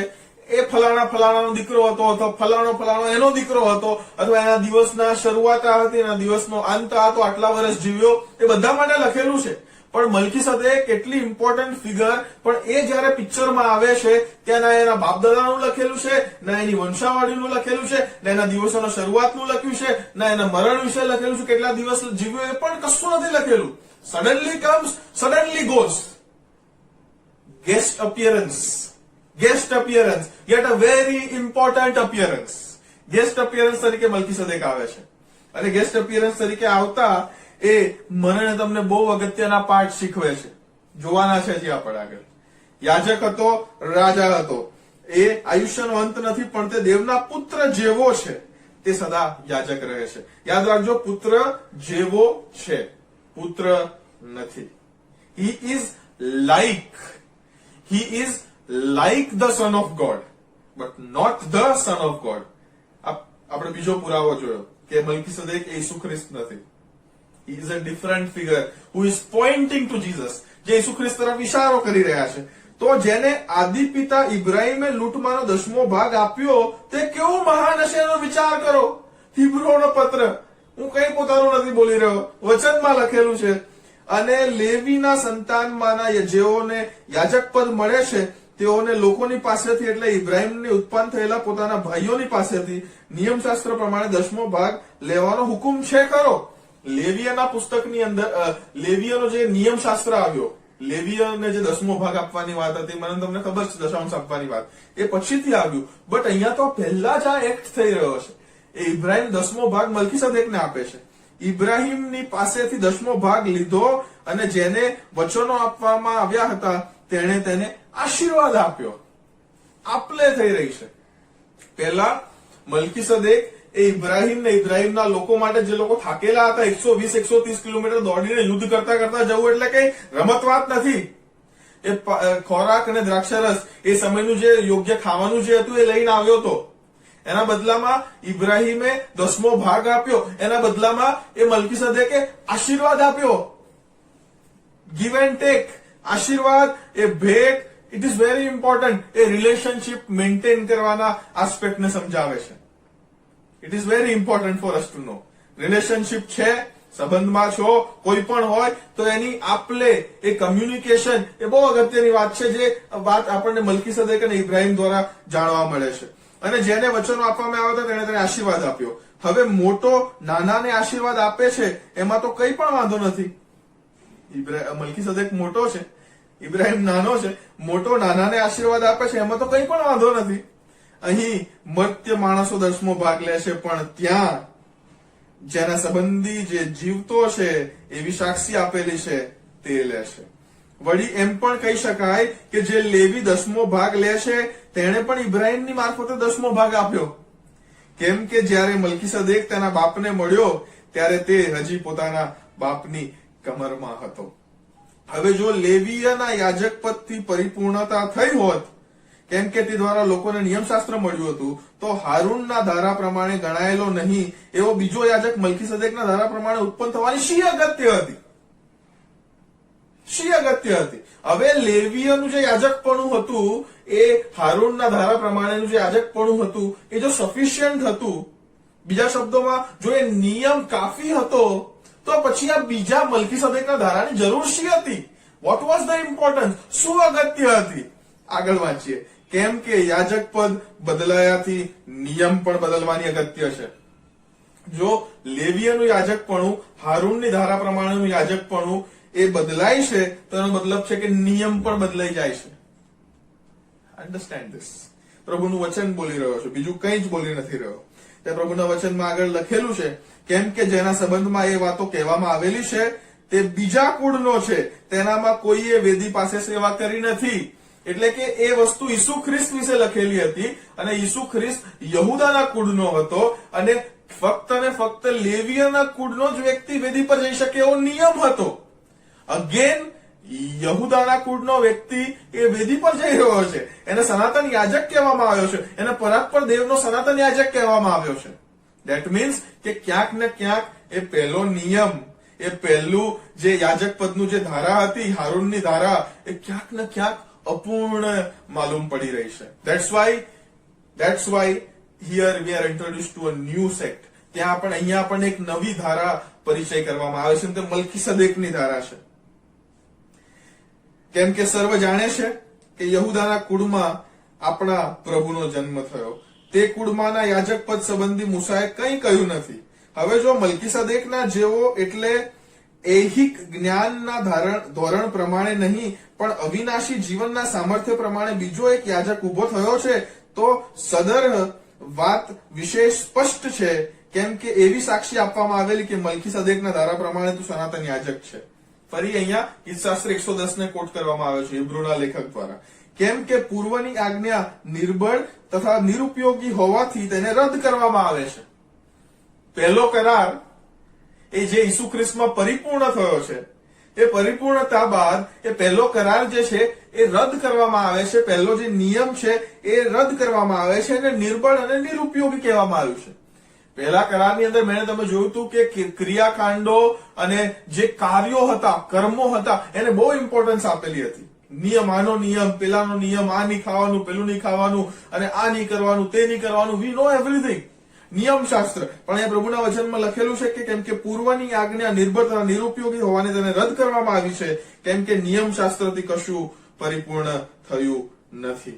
A: એ ફલાણાનો દીકરો હતો અથવા ફલાણો એનો દીકરો હતો અથવા એના દિવસના શરૂઆત આ હતી, એના દિવસનો અંત આ હતો, આટલા વર્ષ જીવ્યો, એ બધા માટે લખેલું છે. પણ મલ્કીસદેક કેટલી ઇમ્પોર્ટન્ટ ફિગર, પણ એ જયારે પિક્ચરમાં આવે છે ત્યાં ના એના બાપ દાદાનું લખેલું છે, ના એની વંશાવળીનું લખેલું છે, ના એના દિવસોનો શરૂઆતનું લખ્યું છે, ના એના મરણ વિશે લખેલું છે, કેટલા દિવસ જીવ્યો એ પણ કશું નથી લખેલું. Suddenly comes, suddenly goes. Guest appearance, yet a very important appearance. Guest appearance તરીકે મલ્કીસદેક આવે છે. અને ગેસ્ટ અપિયરન્સ તરીકે આવતા એ મને તમને બહુ અગત્યના પાઠ શીખવે છે. જોવાના છે જે આપણે આગળ. યાજક હતો, રાજા હતો. એ આયુષ્યનો અંત નથી, પણ તે દેવના પુત્ર જેવો છે. તે સદા યાજક રહે છે. યાદ રાખજો, પુત્ર જેવો છે, પુત્ર નથી. He is like the son of God, but not the son of God. આપણે બીજો પુરાવો જોયો કે મલ્કીસદેક ઈસુ ખ્રિસ્ત નથી. He is a different figure who is pointing to Jesus. જે ઈસુ ખ્રિસ્ત તરફ ઇશારો કરી રહ્યા છે. તો જેને આદિ પિતા ઇબ્રાહિમે લૂંટમાંનો 10મો ભાગ આપ્યો તે કેવો મહાન હશે એનો વિચાર કરો. હિબ્રુઓનો પત્ર, હું કઈ પોતાનું નથી બોલી રહ્યો, વચનમાં લખેલું છે. અને લેવીના સંતાનમાંના જેઓને યાજક પદ મળે છે તેઓને લોકોની પાસેથી એટલે ઇબ્રાહિમની ઉત્પન્ન થયેલા પોતાના ભાઈઓની પાસેથી નિયમશાસ્ત્ર પ્રમાણે 10મો ભાગ લેવાનો હુકુમ છે ખરો. લેવીયના પુસ્તકની અંદર લેવીયનો જે નિયમશાસ્ત્ર આવ્યો, લેવીયને જે 10મો ભાગ આપવાની વાત હતી, મને તમને ખબર છે દશાંશ આપવાની વાત, એ પછીથી આવ્યું. બટ અહીંયા તો પહેલા જ આ એક્ટ થઈ રહ્યો છે. એ ઇબ્રાહિમ 10મો ભાગ મલ્કીસદેકને આપે છે. ઇબ્રાહિમની પાસેથી 10મો ભાગ લીધો અને જેને વચનો આપવામાં આવ્યા હતા તેણે તેને આશીર્વાદ આપ્યો. આપલે થઈ રહી છે. પહેલા મલ્કીસદેક એ ઇબ્રાહિમના લોકો માટે, જે લોકો થાકેલા હતા, 120-130 કિલોમીટર દોડીને યુદ્ધ કરતા જવું એટલે કઈ રમત વાત નથી. એ ખોરાક અને દ્રાક્ષરસ, એ સમયનું જે યોગ્ય ખાવાનું જે હતું એ લઈને આવ્યો હતો. એના બદલામાં ઇબ્રાહિમે 10મો ભાગ આપ્યો. એના બદલામાં એ મલ્કીસદેકે આશીર્વાદ આપ્યો. Give and take. આશીર્વાદ એ ભેટ. It is very important. એ રિલેશનશિપ મેન્ટેન કરવાના આસ્પેક્ટને સમજાવે છે. It is very important for us to know. Relationship છે, સંબંધમાં છો, કોઈ પણ હોય તો એની આપલે, એ કમ્યુનિકેશન એ બહુ અગત્યની વાત છે, જે વાત આપણને મલ્કીસદેક અને ઇબ્રાહિમ દ્વારા જાણવા મળે છે. અને જેને વચનો આપવામાં આવ્યા હતા તેણે તેને આશીર્વાદ આપ્યો. હવે મોટો નાનાને આશીર્વાદ આપે છે એમાં તો કઈ પણ વાંધો નથી. મલ્કીસદેક મોટો છે, ઇબ્રાહિમ નાનો છે. મોટો નાનાને આશીર્વાદ આપે છે એમાં તો કઈ પણ વાંધો નથી. અહીં મર્ત્ય માણસો 10મો ભાગ લે છે, પણ ત્યાં જેના સંબંધી જે જીવતો છે એવી સાક્ષી આપેલી છે તે લે છે. વળી એમ પણ કહી શકાય કે જે લેવી 10મો ભાગ લે છે તેણે પણ ઇબ્રાહિમની મારફતે 10મો ભાગ આપ્યો. કેમ કે જ્યારે મલ્કીસદેક તેના બાપને મળ્યો ત્યારે તે હજી પોતાના બાપની કમરમાં હતો. હવે જો લેવીયના યાજક પદથી પરિપૂર્ણતા થઈ હોત, કેમ કે તે દ્વારા લોકોને નિયમશાસ્ત્ર મળ્યું હતું, તો હારૂનના ધારા પ્રમાણે ગણાયેલો નહીં એવો બીજો યાજક મલ્કીસદેકના ધારા પ્રમાણે ઉત્પન્ન થવાની શી અગત્ય હતી? હવે લેવીયનું જે યાજકપણું હતું એ હારૂનના ધારા પ્રમાણેનું જે યાજકપણું હતું એ જો સફિશિયન્ટ હતું, બીજા શબ્દોમાં જો એ નિયમ કાફી હતો, તો પછી આ બીજા મલ્કીસદેકના ધારાની જરૂર શી હતી? What was the importance? શું અગત્ય હતી? આગળ વાંચીએ. કેમ કે યાજક પદ બદલાયાથી નિયમ પણ બદલવાની અગત્ય છે. જો લેવીયનું યાજકપણું, હારૂનની ધારા પ્રમાણેનું યાજકપણું એ બદલાય છે તો એનો મતલબ છે કે નિયમ પણ બદલાઈ જાય છે. Understand this. પ્રભુનું વચન બોલી રહ્યો છું, બીજું કંઈ જ બોલી નથી રહ્યો. તે પ્રભુના વચનમાં આગળ લખેલું છે, કેમ કે જેના સંબંધમાં એ વાતો કહેવામાં આવેલી છે તે બીજા કુળનો છે, તેનામાં કોઈએ વેદી પાસે સેવા કરી નથી. એટલે કે એ વસ્તુ ઈસુ ખ્રિસ્ત વિશે લખેલી હતી અને ઈસુ ખ્રિસ્ત યહૂદાના કુળનો હતો અને ફક્ત ને ફક્ત લેવીયના કુળનો જ વ્યક્તિ વેદી પર જઈ શકે એવો નિયમ હતો. અગેન યહૂદાના કુળનો વ્યક્તિ એ વેદી પર જઈ રહ્યો છે, એને સનાતન યાજક કહેવામાં આવ્યો છે, એને પરાત્પર દેવનો સનાતન યાજક કહેવામાં આવ્યો છે. ધેટ મીન્સ કે ક્યાંક ને ક્યાંક એ પહેલો નિયમ, એ પહેલું જે યાજક પદનું જે ધારા હતી, હારૂનની ધારા, એ ક્યાંક ને ક્યાંક અપૂર્ણ માલુમ પડી રહી છે. That's why here we are introduced to a new sect. ત્યાં પણ અહીંયા પણ એક નવી ધારા પરિચય કરવામાં આવે છે, તે મલ્કીસદેકની ધારા છે. કેમ કે સર્વ જાણે છે કે યહૂદાના કુળમાં આપણા પ્રભુનો જન્મ થયો. તે કુળમાંના યાજક પદ સંબંધી મૂસાએ કંઈ કહ્યું નથી. હવે જો મલ્કીસદેકના જેવો એટલે ऐहिक જ્ઞાનના ધોરણ પ્રમાણે નહીં પણ અવિનાશી જીવનના સામર્થ્ય પ્રમાણે બીજો એક યાજક ઉભો થયો છે તો સદર વાત વિશેષ સ્પષ્ટ છે, કેમ કે એવી સાક્ષી આપવામાં આવેલી કે મલ્કીસદેકના ધારા પ્રમાણે તું સનાતન યાજક છે. ફરી અહીંયા ગીતશાસ્ત્ર 110 ને કોટ કરવામાં આવ્યો છે હિબ્રુના લેખક દ્વારા. કેમ કે પૂર્વની આજ્ઞા નિર્બળ તથા નિરુપયોગી હોવાથી તેને રદ કરવામાં આવે છે. પહેલો કરાર એ જે ઈસુ ખ્રિસ્તમાં પરિપૂર્ણ થયો છે, એ પરિપૂર્ણતા બાદ એ પહેલો કરાર જે છે એ રદ કરવામાં આવે છે. પહેલો જે નિયમ છે એ રદ કરવામાં આવે છે અને નિર્બળ અને નિરુપયોગી કહેવામાં આવ્યું છે. પહેલા કરારની અંદર મેં તમે જોયું હતું કે ક્રિયાકાંડો અને જે કાર્યો હતા, કર્મો હતા, એને બહુ ઇમ્પોર્ટન્સ આપેલી હતી. નિયમ, આનો નિયમ, પેલાનો નિયમ, આ નહીં ખાવાનું, પેલું નહીં ખાવાનું, અને આ નહીં કરવાનું, તે નહીં કરવાનું. વી નો એવરીથિંગ. નિયમ શાસ્ત્ર. પણ એ પ્રભુના વચનમાં લખેલું છે કે કેમ કે પૂર્વની આજ્ઞા નિર્બળ તથા નિરુપયોગી હોવાને તેને રદ કરવામાં આવી છે, કેમ કે નિયમ શાસ્ત્રથી કશું પરિપૂર્ણ થયું નથી.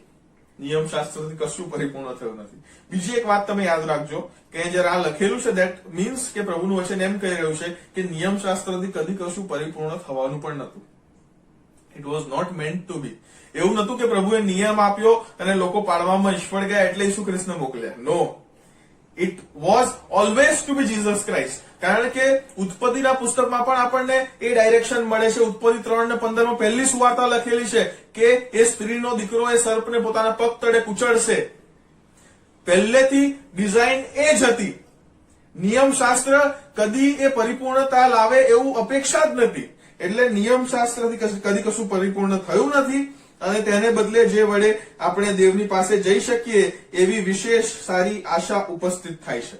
A: નિયમ શાસ્ત્રથી કશું પરિપૂર્ણ થયું નથી. બીજી એક વાત તમે યાદ રાખજો કે જયારે આ લખેલું છે દેટ મીન્સ કે પ્રભુનું વચન એમ કહી રહ્યું છે કે નિયમ શાસ્ત્રથી કદી કશું પરિપૂર્ણ થવાનું પણ નતું. ઇટ વોઝ નોટ મેન્ટ ટુ બી. એવું નતું કે પ્રભુએ નિયમ આપ્યો અને લોકો પાળવામાં નિષ્ફળ ગયા એટલે ઈસુ ખ્રિસ્તને મોકલ્યા. No, it was always to be Jesus Christ. કારણ કે ઉત્પત્તિના પુસ્તકમાં પણ આપણને એ ડાયરેક્શન મળે છે. ઉત્પત્તિ 3:15 માં પહેલી સુવાર્તા લખેલી છે કે એ સ્ત્રીનો દીકરો એ સર્પને પોતાના પગ તળે કુચળશે. પહેલેથી ડિઝાઇન એ જ હતી. નિયમ શાસ્ત્ર કદી એ પરિપૂર્ણતા લાવે એવું અપેક્ષા જ નથી. એટલે નિયમ શાસ્ત્રથી કદી કશું પરિપૂર્ણ થયું નથી અને તેને બદલે જે વડે આપણે દેવની પાસે જઈ શકીએ એવી વિશેષ સારી આશા ઉપસ્થિત થાય છે.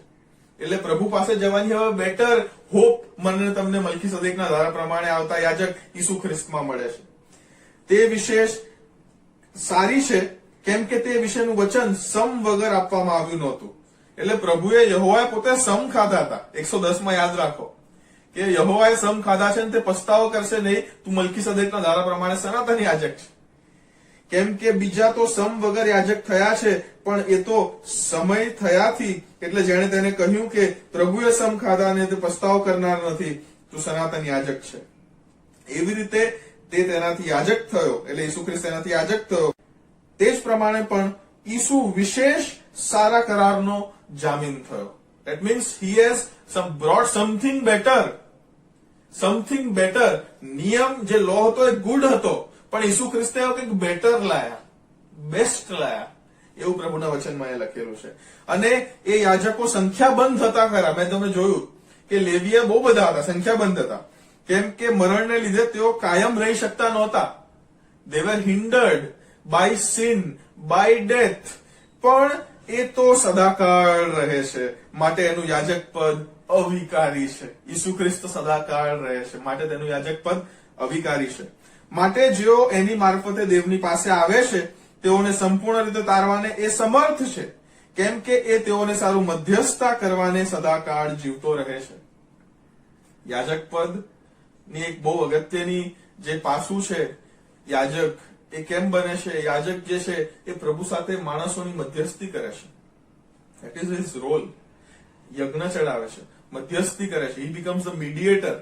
A: એટલે પ્રભુ પાસે જવાની હવે બેટર હોપ મને તમને મલ્કીસદેકના ધારા પ્રમાણે આવતા યાજક ઈસુ ખ્રિસ્તમાં મળે છે. તે વિશેષ સારી છે કેમ કે તે વિશેનું વચન સમ વગર આપવામાં આવ્યું નહોતું. એટલે પ્રભુએ યહોવાએ પોતે સમ ખાધા હતા. 110 માં યાદ રાખો કે યહોવાએ સમ ખાધા છે અને તે પસ્તાવો કરશે નહીં. તું મલ્કીસદેકના ધારા પ્રમાણે સનાતન યાજક છે. કેમ કે બીજા તો સમ વગર યાજક થયા છે, પણ એ તો સમય થયાથી, એટલે જેણે તેને કહ્યું કે પ્રભુએ સમ ખાધા અને તે પસ્તાવો કરનાર નથી, તું સનાતન યાજક છે. એવી રીતે તે તેનાથી યાજક થયો. એટલે ઈસુ ખ્રિસ્ત તેનાથી યાજક થયો. તે જ પ્રમાણે પણ ઈસુ વિશેષ સારા કરારનો જામીન થયો. That means he has brought something better. Something better. નિયમ જે લો હતો એ ગુડ હતો, પણ ઈસુ ખ્રિસ્તે કંઈક બેટર લાયા, બેસ્ટ લાયા. એવું પ્રભુના વચનમાં એ લખેલું છે. અને એ યાજકો સંખ્યાબંધ હતા ખરા. મેં તમે જોયું કે લેવીય બહુ બધા હતા, સંખ્યાબંધ હતા. કેમ કે મરણને લીધે તેઓ કાયમ રહી શકતા નહોતા. They were hindered by sin, by death. પણ એ તો સદાકાળ રહે છે, માટે એનું યાજક પદ અવિકારી છે. ઈસુ ખ્રિસ્ત સદાકાળ રહે છે, માટે તેનું યાજક પદ અવિકારી છે. માટે જેઓ એની મારફતે દેવની પાસે આવે છે તેઓને સંપૂર્ણ રીતે તારવાને એ સમર્થ છે, કેમ કે એ તેઓને સારું મધ્યસ્થતા કરવાને સદાકાળ જીવતો રહે છે. યાજક પદ ની એક બહુ અગત્યની જે પાસું છે યાજક, એ કેમ બને છે? યાજક જે છે એ પ્રભુ સાથે માણસોની મધ્યસ્થી કરે છે. That is his role. યજ્ઞ ચડાવે છે, મધ્યસ્થી કરે છે. He becomes the mediator.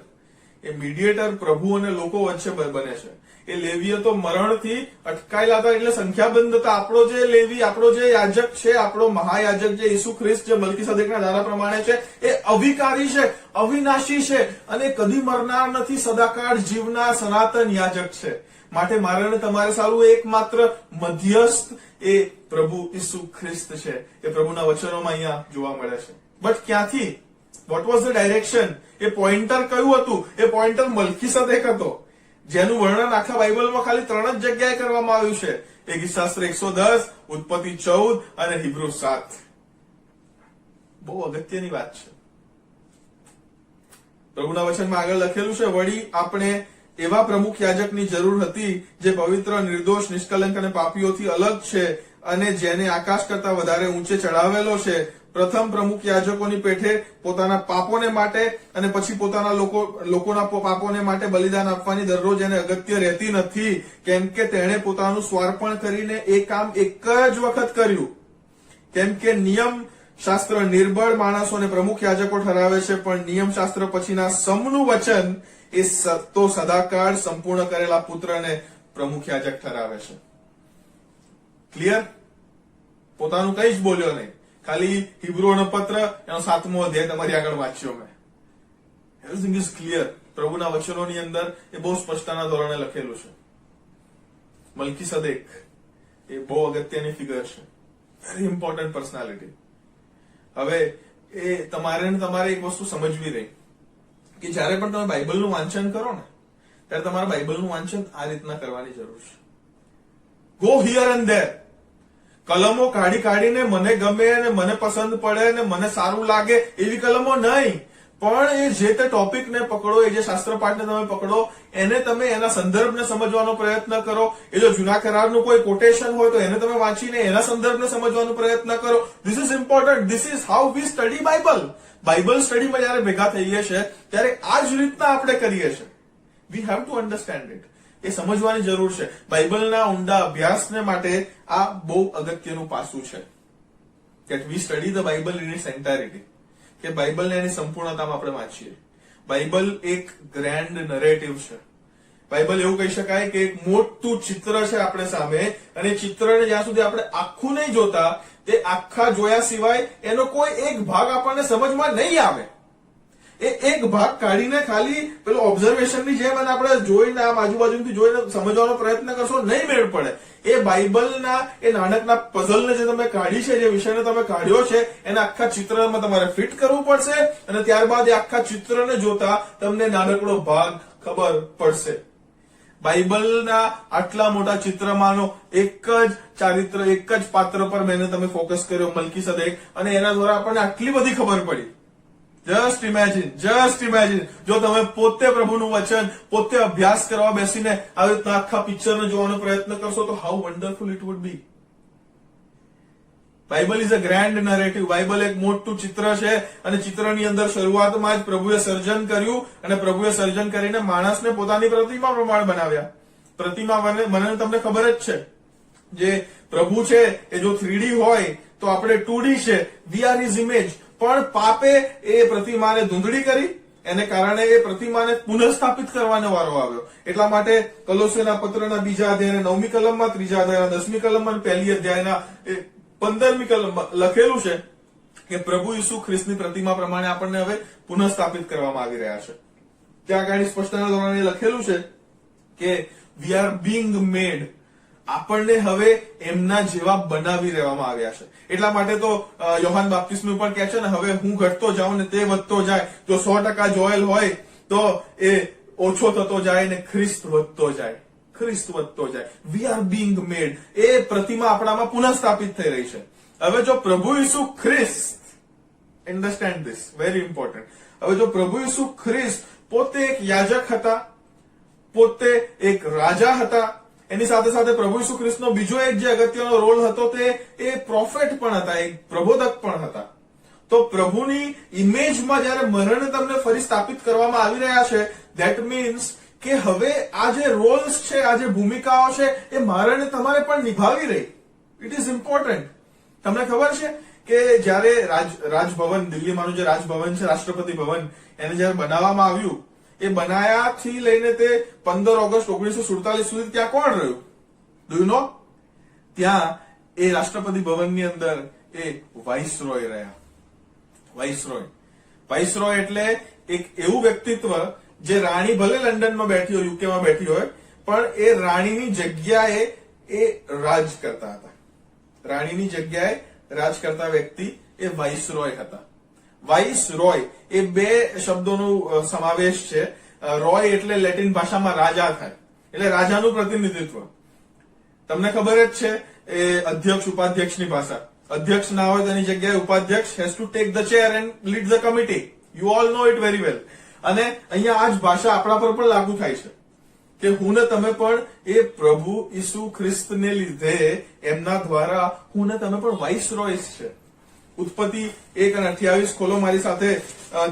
A: એ મીડિયેટર પ્રભુ અને લોકો વચ્ચે બને છે. એ લેવીઓ તો મરણથી અટકાયેલા હતા, એટલે સંખ્યાબંધ હતા. આપણો જે લેવી, આપણો જે યાજક છે, આપણો મહાયાજક જે ઈસુ ખ્રિસ્ત, જે મલ્કીસદેકના ધારા પ્રમાણે છે, એ અવિકારી છે, અવિનાશી છે અને કદી મરનાર નથી. સદાકાળ જીવનાર સનાતન યાજક છે. માટે મારે અને તમારે સારું એકમાત્ર મધ્યસ્થ એ પ્રભુ ઈસુ ખ્રિસ્ત છે. એ પ્રભુના વચનોમાં અહીંયા જોવા મળે છે. બટ ક્યાંથી? What was the direction? A pointer કયું હતું? એ પોઇન્ટર મલ્કીસદેક હતો, જેનું વર્ણન આખા બાઇબલમાં ખાલી 3 જ જગ્યાએ કરવામાં આવ્યું છે. એ ગીતશાસ્ત્ર 110, ઉત્પત્તિ 14 અને હિબ્રુ 7. બહુ અગત્યની વાત છે. પ્રભુના વચનમાં આગળ લખેલું છે, વળી આપણે એવા પ્રમુખ યાજકની જરૂર હતી જે પવિત્ર, નિર્દોષ, નિષ્કલંક અને પાપીઓથી અલગ છે અને જેને આકાશ કરતા વધારે ઊંચે ચડાવેલો છે. પ્રથમ પ્રમુખ યાજકોની પેઠે પોતાના પાપોને માટે અને પછી પોતાના લોકોના પાપોને માટે બલિદાન આપવાની દરરોજ એને અગત્ય રહેતી નથી, કેમ કે તેણે પોતાનું સ્વાર્પણ કરીને એ કામ એક જ વખત કર્યું. કેમ કે નિયમ શાસ્ત્ર નિર્બળ માણસોને પ્રમુખ યાજકો ઠરાવે છે, પણ નિયમ શાસ્ત્ર પછીના સમનું વચન એ તો સદાકાળ સંપૂર્ણ કરેલા પુત્રને પ્રમુખ યાજક ઠરાવે છે. ક્લિયર? પોતાનું કઈ જ બોલ્યો નહીં, ખાલી હિબ્રુઓનો પત્ર એનો 7મો અધ્યાય તમારી આગળ વાંચ્યો મેં. Everything is clear. પ્રભુના વચનોની અંદર એ બહુ સ્પષ્ટતાના ધોરણે લખેલું છે. મલ્કીસદેક એ બહુ અગત્યની ફિગર છે, વેરી ઇમ્પોર્ટન્ટ પર્સનાલિટી. હવે એ તમારે એક વસ્તુ સમજવી રહી કે જયારે પણ તમે બાઇબલનું વાંચન કરો ને, ત્યારે તમારે બાઇબલનું વાંચન આ રીતના કરવાની જરૂર છે. Go here and there. કલમો કાઢીને મને ગમે અને મને પસંદ પડે અને મને સારું લાગે એવી કલમો નહીં, પણ એ જે તે ટોપિકને પકડો, એ જે શાસ્ત્ર પાઠને તમે પકડો, એને તમે એના સંદર્ભને સમજવાનો પ્રયત્ન કરો. એ જો જૂના કરારનું કોઈ કોટેશન હોય તો એને તમે વાંચીને એના સંદર્ભને સમજવાનો પ્રયત્ન કરો. This is important. This is how we study Bible. Bible સ્ટડીમાં જયારે ભેગા થઈએ છીએ ત્યારે આ જ રીતના આપણે કરીએ છીએ. We have to understand it. એ સમજવાની જરૂર છે. બાઇબલના ઊંડા અભ્યાસને માટે આ બહુ અગત્યનું પાસું છે કે we study the Bible in its entirety. કે બાઇબલને એની સંપૂર્ણતામાં આપણે વાંચીએ. બાઇબલ એક ગ્રેન્ડ નરેટિવ છે. બાઇબલ એવું કહી શકાય કે એક મોટું ચિત્ર છે આપણે સામે, અને ચિત્રને જ્યાં સુધી આપણે આખું નહીં જોતા, તે આખા જોયા સિવાય એનો કોઈ એક ભાગ આપણને સમજમાં નહીં આવે. એ એક ભાગ કાઢીને ખાલી પેલું ઓબ્ઝર્વેશનની જેમ અને આપણે જોઈને આમ આજુબાજુથી જોઈને સમજવાનો પ્રયત્ન કરશો, નહીં મેળ પડે. એ બાઇબલના એ નાનકના પઝલને જે તમે કાઢી છે, જે વિષયને તમે કાઢ્યો છે, એને આખા ચિત્રમાં તમારે ફિટ કરવું પડશે, અને ત્યારબાદ એ આખા ચિત્રને જોતા તમને નાનકડો ભાગ ખબર પડશે. બાઇબલના આટલા મોટા ચિત્રમાંનો એક જ ચારિત્ર, એક જ પાત્ર પર મેં તમે ફોકસ કર્યો, મલ્કીસદેક, અને એના દ્વારા આપણને આટલી બધી ખબર પડી. જસ્ટ ઇમેજિન જો તમે પોતે પ્રભુનું વચન પોતે અભ્યાસ કરવા બેસીને આવી રીતના આખા પિક્ચરને જોવાનો પ્રયત્ન કરશો તો how wonderful it would be. Bible is a grand narrative. Bible એક મોટું ચિત્ર છે, અને ચિત્રની અંદર શરૂઆતમાં જ પ્રભુએ સર્જન કર્યું, અને પ્રભુએ સર્જન કરીને માણસને પોતાની પ્રતિમા પ્રમાણે બનાવ્યા. પ્રતિમા મને તમને ખબર જ છે, જે પ્રભુ છે એ જો 3D હોય તો આપણે 2D છે. We are his image. પણ પાપે એ પ્રતિમાને ધૂંધળી કરી, એને કારણે એ પ્રતિમાને પુનઃસ્થાપિત કરવાનો વારો આવ્યો. એટલા માટે કોલોસીના પત્રના 2 અધ્યાયના 9મી કલમમાં, 3 અધ્યાયના 10મી કલમમાં, 1 અધ્યાયના 15મી કલમમાં લખેલું છે કે પ્રભુ ઈસુ ખ્રિસ્તની પ્રતિમા પ્રમાણે આપણને હવે પુનઃસ્થાપિત કરવામાં આવી રહ્યા છે. ત્યાં આગળ સ્પષ્ટતા ધોરણે લખેલું છે કે વી આર બીંગ મેડ. આપણને હવે એમના જેવા બનાવી રહેવામાં આવ્યા છે. એટલા માટે તો યોહાન બાપ્તિસ્મુ પણ કહે છે ને, હવે હું ઘટતો જાઉં ને તે વધતો જાય. જો 100% જોયેલ હોય તો એ ઓછો થતો જાય ને ખ્રિસ્ત વધતો જાય. ખ્રિસ્ત વધતો જાય. વી આર બીંગ મેડ. એ પ્રતિમા આપણામાં પુનઃસ્થાપિત થઈ રહી છે. હવે જો પ્રભુ ઈસુ ખ્રિસ્ત, અન્ડરસ્ટેન્ડ ધીસ, વેરી ઇમ્પોર્ટન્ટ. હવે જો પ્રભુ ઈસુ ખ્રિસ્ત પોતે એક યાજક હતા, પોતે એક રાજા હતા, એની સાથે સાથે પ્રભુ ઈસુ ખ્રિસ્તનો બીજો એક જે અગત્યનો રોલ હતો તે એ પ્રોફેટ પણ હતા, એક પ્રબોધક પણ હતા. તો પ્રભુની ઇમેજમાં જયારે મરણને તમને ફરી સ્થાપિત કરવામાં આવી રહ્યા છે, ધેટ મીન્સ કે હવે આ જે રોલ્સ છે, આ જે ભૂમિકાઓ છે, એ મારે ને તમારે પણ નિભાવી રહી. It is important. તમને ખબર છે કે જયારે રાજભવન, દિલ્હીમાંનું જે રાજભવન છે, રાષ્ટ્રપતિ ભવન, એને જયારે બનાવવામાં આવ્યું, એ બનાયાથી લઈને તે 15 ઓગસ્ટ 1947 સુધી ત્યાં કોણ રહ્યું? Do you know? ત્યાં એ રાષ્ટ્રપતિ ભવનની અંદર એ વાઇસરોય રહ્યા. વાઇસરોય એટલે એક એવું વ્યક્તિત્વ જે રાણી ભલે લંડનમાં બેઠી હોય, યુકેમાં બેઠી હોય, પણ એ રાણીની જગ્યાએ એ રાજ કરતા હતા. રાણીની જગ્યાએ રાજ કરતા વ્યક્તિ એ વાઇસરોય હતા. વાઇસરોય એ બે શબ્દોનો સમાવેશ છે. રોય એટલે લેટિન ભાષામાં રાજા થાય, એટલે રાજાનું પ્રતિનિધિત્વ. તમને ખબર જ છે એ અધ્યક્ષ ઉપાધ્યક્ષની ભાષા. અધ્યક્ષ ના હોય તેની જગ્યાએ ઉપાધ્યક્ષ has to take the chair and lead the committee. You all know it very well. અને અહીંયા આ જ ભાષા આપણા પર પણ લાગુ થાય છે કે હું ને તમે પણ એ પ્રભુ ઈસુ ખ્રિસ્તને લીધે, એમના દ્વારા હું ને તમે પણ વાઇસરોયસ છે. ઉત્પત્તિ 1:28 ખોલો મારી સાથે.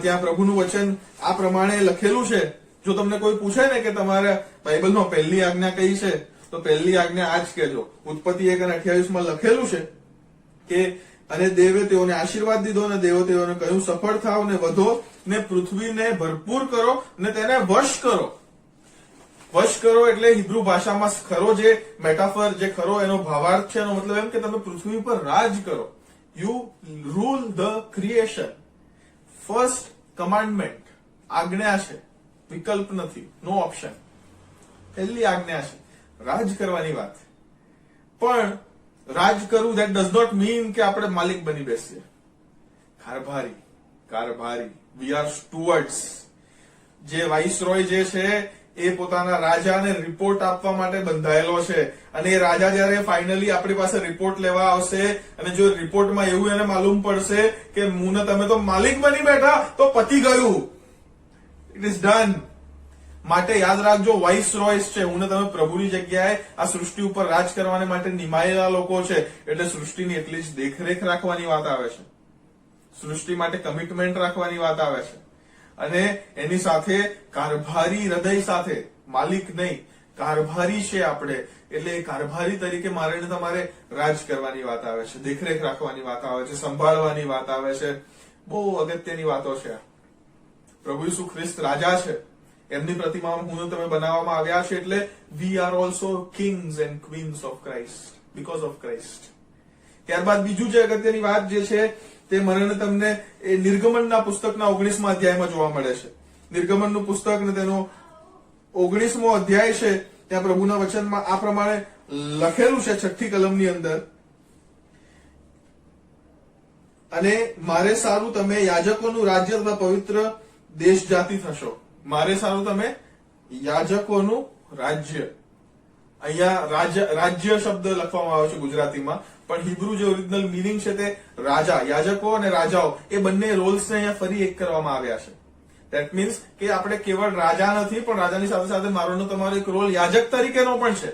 A: ત્યાં પ્રભુનું વચન આ પ્રમાણે લખેલું છે. જો તમને કોઈ પૂછે ને કે તમારા બાઇબલમાં પહેલી આજ્ઞા કઈ છે, તો પહેલી આજ્ઞા આ જ કહેજો. ઉત્પત્તિ 1:28 માં લખેલું છે કે અને દેવે તેઓને આશીર્વાદ દીધો, અને દેવો તેઓને કહ્યું, સફળ થાવ ને વધો ને પૃથ્વીને ભરપૂર કરો ને તેને વશ કરો. વશ કરો એટલે હિબ્રુ ભાષામાં ખરો જે મેટાફર, જે ખરો એનો ભાવાર્થ છે, એનો મતલબ એમ કે તમે પૃથ્વી પર રાજ કરો. You rule the creation. First commandment, આજ્ઞા છે, વિકલ્પ નથી, નો ઓપ્શન. પહેલી આજ્ઞા છે રાજ કરવાની વાત. પણ રાજ કરવું દેટ ડઝ નોટ મીન કે આપણે માલિક બની બેસીએ. કારભારી. We are stewards. જે વાઇસરોય જે છે એ પોતાના રાજાને રિપોર્ટ આપવા માટે બંધાયેલો છે. અને એ રાજા જયારે ફાઇનલી આપણી પાસે રિપોર્ટ લેવા આવશે, અને જો રિપોર્ટમાં એવું એને માલુમ પડશે કે હું ને તમે તો માલિક બની બેઠા, તો પતી ગયું. It is done. માટે યાદ રાખજો, વાઇસરોયસ છે. હું ને તમે પ્રભુની જગ્યાએ આ સૃષ્ટિ ઉપર રાજ કરવાને માટે નિમાયેલા લોકો છે. એટલે સૃષ્ટિની એટલી જ દેખરેખ રાખવાની વાત આવે છે. સૃષ્ટિ માટે કમિટમેન્ટ રાખવાની વાત આવે છે. અને એની સાથે કારભારી હૃદય સાથે, માલિક નહીં, કારભારી છે આપણે. એટલે એ કારભારી તરીકે મારે ને તમારે રાજ કરવાની વાત આવે છે, દેખરેખ રાખવાની વાત આવે છે, સંભાળવાની વાત આવે છે. બહુ અગત્યની વાતો છે. પ્રભુ ઈસુ ખ્રિસ્ત રાજા છે. એમની પ્રતિમામાં હું તમે બનાવવામાં આવ્યા છે. એટલે we are also Kings and Queens of Christ, because of Christ. ત્યારબાદ બીજું જે અગત્યની વાત જે છે તે મને તમને એ નિર્ગમનના પુસ્તકના 19મા અધ્યાયમાં જોવા મળે છે. નિર્ગમનનું પુસ્તક ને તેનો 19મો અધ્યાય છે. ત્યાં પ્રભુના વચનમાં આ પ્રમાણે લખેલું છે 6ઠી કલમની અંદર, અને મારે સારું તમે યાજકોનું રાજ્ય તથા પવિત્ર દેશ જાતિ થશો. મારે સારું તમે યાજકોનું રાજ્ય. અહીંયા રાજ્ય શબ્દ લખવામાં આવ્યો છે ગુજરાતીમાં, પણ હિબ્રુ જે ઓરિજિનલ મિનિંગ છે તે રાજા, યાજકો અને રાજાઓ એ બંને રોલ્સને અહીંયા ફરી એક કરવામાં આવ્યા છે. ધેટ મીન્સ કે આપણે કેવળ રાજા નથી, પણ રાજાની સાથે સાથે મારો તમારો એક રોલ યાજક તરીકેનો પણ છે.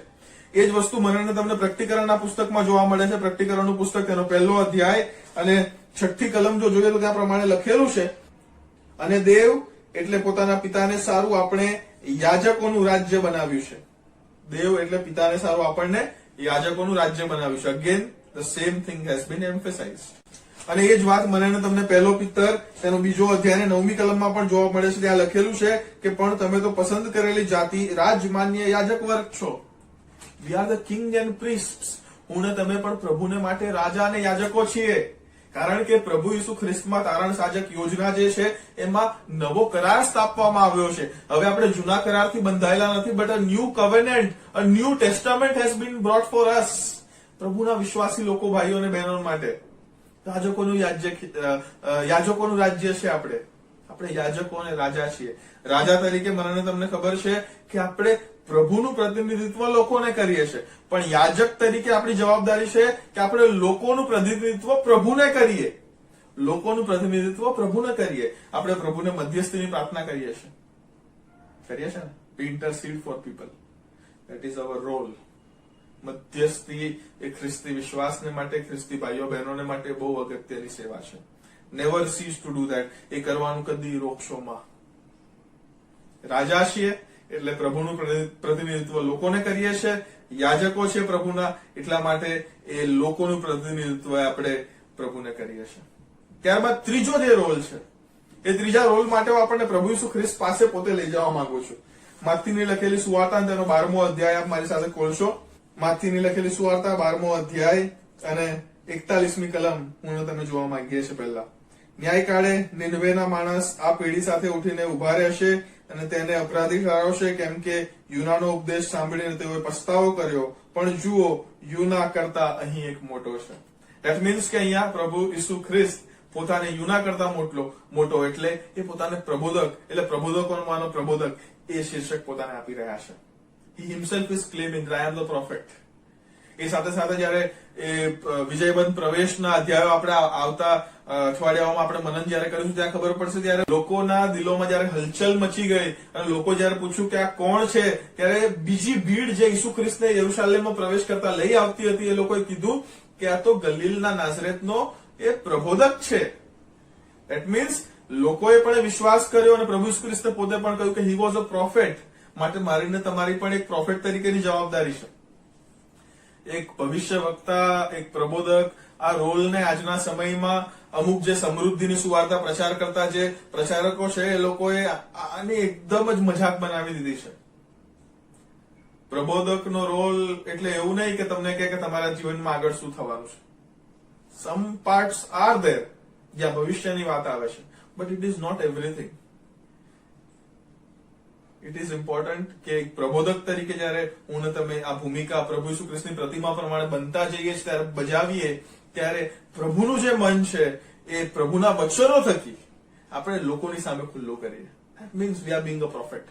A: એ જ વસ્તુ મને તમને પ્રકટીકરણના પુસ્તકમાં જોવા મળે છે. પ્રકટીકરણનું પુસ્તક તેનો 1લો અધ્યાય અને 6ઠી કલમ જો જોઈએ તો ત્યાં પ્રમાણે લખેલું છે, અને દેવ એટલે પોતાના પિતાને સારું આપણે યાજકોનું રાજ્ય બનાવ્યું છે. દેવ એટલે પિતાને સારું આપણને યાજકોનું રાજ્ય બનાવ્યું છે. Again the same thing has been emphasised. અને એ જ વાત મને તમને 1 પિત્તર તેનો 2જો અધ્યાય 9મી કલમમાં પણ જોવા મળે છે. ત્યાં લખેલું છે કે પણ તમે તો પસંદ કરેલી જાતિ, રાજમાન્ય યાજક વર્ગ છો. We are the king and priests. હું ને તમે પણ પ્રભુને માટે રાજા અને યાજકો છીએ. કારણ કે પ્રભુ ઈસુ ખ્રિસ્તમાં તારણ સાજક યોજના જે છે એમાં નવો કરાર સ્થાપવામાં આવ્યો છે. હવે આપણે જૂના કરારથી બંધાયેલા નથી, but a new covenant, a new testament has been brought for us. પ્રભુના વિશ્વાસી લોકો, ભાઈઓ અને બહેનો માટે યાજકોનું રાજ્ય છે. આપણે યાજકો અને રાજા છીએ. રાજા તરીકે મને તમને ખબર છે કે આપણે પ્રભુનું પ્રતિનિધિત્વ લોકોને કરીએ છીએ, પણ યાજક તરીકે આપણી જવાબદારી છે કે આપણે લોકોનું પ્રતિનિધિત્વ પ્રભુને કરીએ. લોકોનું પ્રતિનિધિત્વ પ્રભુને કરીએ. આપણે પ્રભુને મધ્યસ્થીની પ્રાર્થના કરીએ છીએ ને, we intercede for people. That is our role. મધ્યસ્થી એ ખ્રિસ્તી વિશ્વાસને માટે, ખ્રિસ્તી ભાઈઓ બહેનોને માટે બહુ અગત્યની સેવા છે. Never cease to do that. એ કરવાનું કદી રોકશોમાં. રાજા છીએ એટલે પ્રભુનું પ્રતિનિધિત્વ લોકોને કરીએ છીએ, યાજકો છે પ્રભુના, એટલા માટે એ લોકોનું પ્રતિનિધિત્વ આપણે પ્રભુને કરીએ છીએ. ત્યારબાદ ત્રીજો જે રોલ છે, એ ત્રીજા રોલ માટે હું આપણને પ્રભુ ઈસુ ખ્રિસ્ત પાસે પોતે લઈ જવા માંગુ છું. માથીની લખેલી સુવાર્તા તેનો 12મો અધ્યાય આપ મારી સાથે ખોલશો. માથીની લખેલી સુવાર્તા 12મો અધ્યાય અને 41મી કલમ હું તમે જોવા માંગીએ છીએ. પહેલા, ન્યાયકાળે નિનવેના માણસ આ પેઢી સાથે ઉઠીને ઉભા રહેશે અને તેને અપરાધી ઠરાવશે, કેમ કે યુનાનો ઉપદેશ સાંભળીને તેઓએ પસ્તાવો કર્યો, પણ જુઓ યુના કરતા અહીં એક મોટો છે. ધેટ મીન્સ કે અહીંયા પ્રભુ ઈસુ ખ્રિસ્ત પોતાને યુના કરતા મોટો એટલે એ પોતાને પ્રબોધક, એટલે પ્રબોધકોમાંનો પ્રબોધક એ શીર્ષક પોતાને આપી રહ્યા છે. He himself is claiming I am the prophet. એ સાથે સાથે જયારે એ વિજયબંધ પ્રવેશના અધ્યાયો આપણે આવતા અઠવાડિયાઓમાં આપણે મનન જયારે કરીશું ત્યાં ખબર પડશે, ત્યારે લોકોના દિલોમાં જયારે હલચલ મચી ગઈ અને લોકો જયારે પૂછ્યું કે આ કોણ છે, ત્યારે બીજી ભીડ જે ઈસુ ખ્રિસ્તને યરુશલેમમાં પ્રવેશ કરતા લઈ આવતી હતી, એ લોકોએ કીધું કે આ તો ગલીલના નાઝરેતનો એ પ્રબોધક છે. ધેટ મીન્સ લોકોએ પણ વિશ્વાસ કર્યો અને પ્રભુ ઈસુ ખ્રિસ્તે પોતે પણ કહ્યું કે હી વોઝ અ પ્રોફેટ. માટે મારીને તમારી પણ એક પ્રોફેટ તરીકેની જવાબદારી છે. એક ભવિષ્ય વક્તા, એક પ્રબોધક, આ રોલને આજના સમયમાં અમુક જે સમૃદ્ધિની સુવાર્તા પ્રચાર કરતા જે પ્રચારકો છે એ લોકોએ આને એકદમ જ મજાક બનાવી દીધી છે. પ્રબોધકનો રોલ એટલે એવું નહીં કે તમને કે તમારા જીવનમાં આગળ શું થવાનું છે. સમ પાર્ટ્સ આર ધેર જ્યાં ભવિષ્યની વાત આવે છે, but it is not everything. It is important કે એક પ્રબોધક તરીકે જયારે હું ને તમે આ ભૂમિકા પ્રભુ ઈસુ ખ્રિસ્તની પ્રતિમા પ્રમાણે બનતા જઈએ છીએ, ત્યારે બજાવીએ, ત્યારે પ્રભુનું જે મન છે એ પ્રભુના વચનો થકી આપણે લોકોની સામે ખુલ્લું કરીએ. That means we are being a prophet.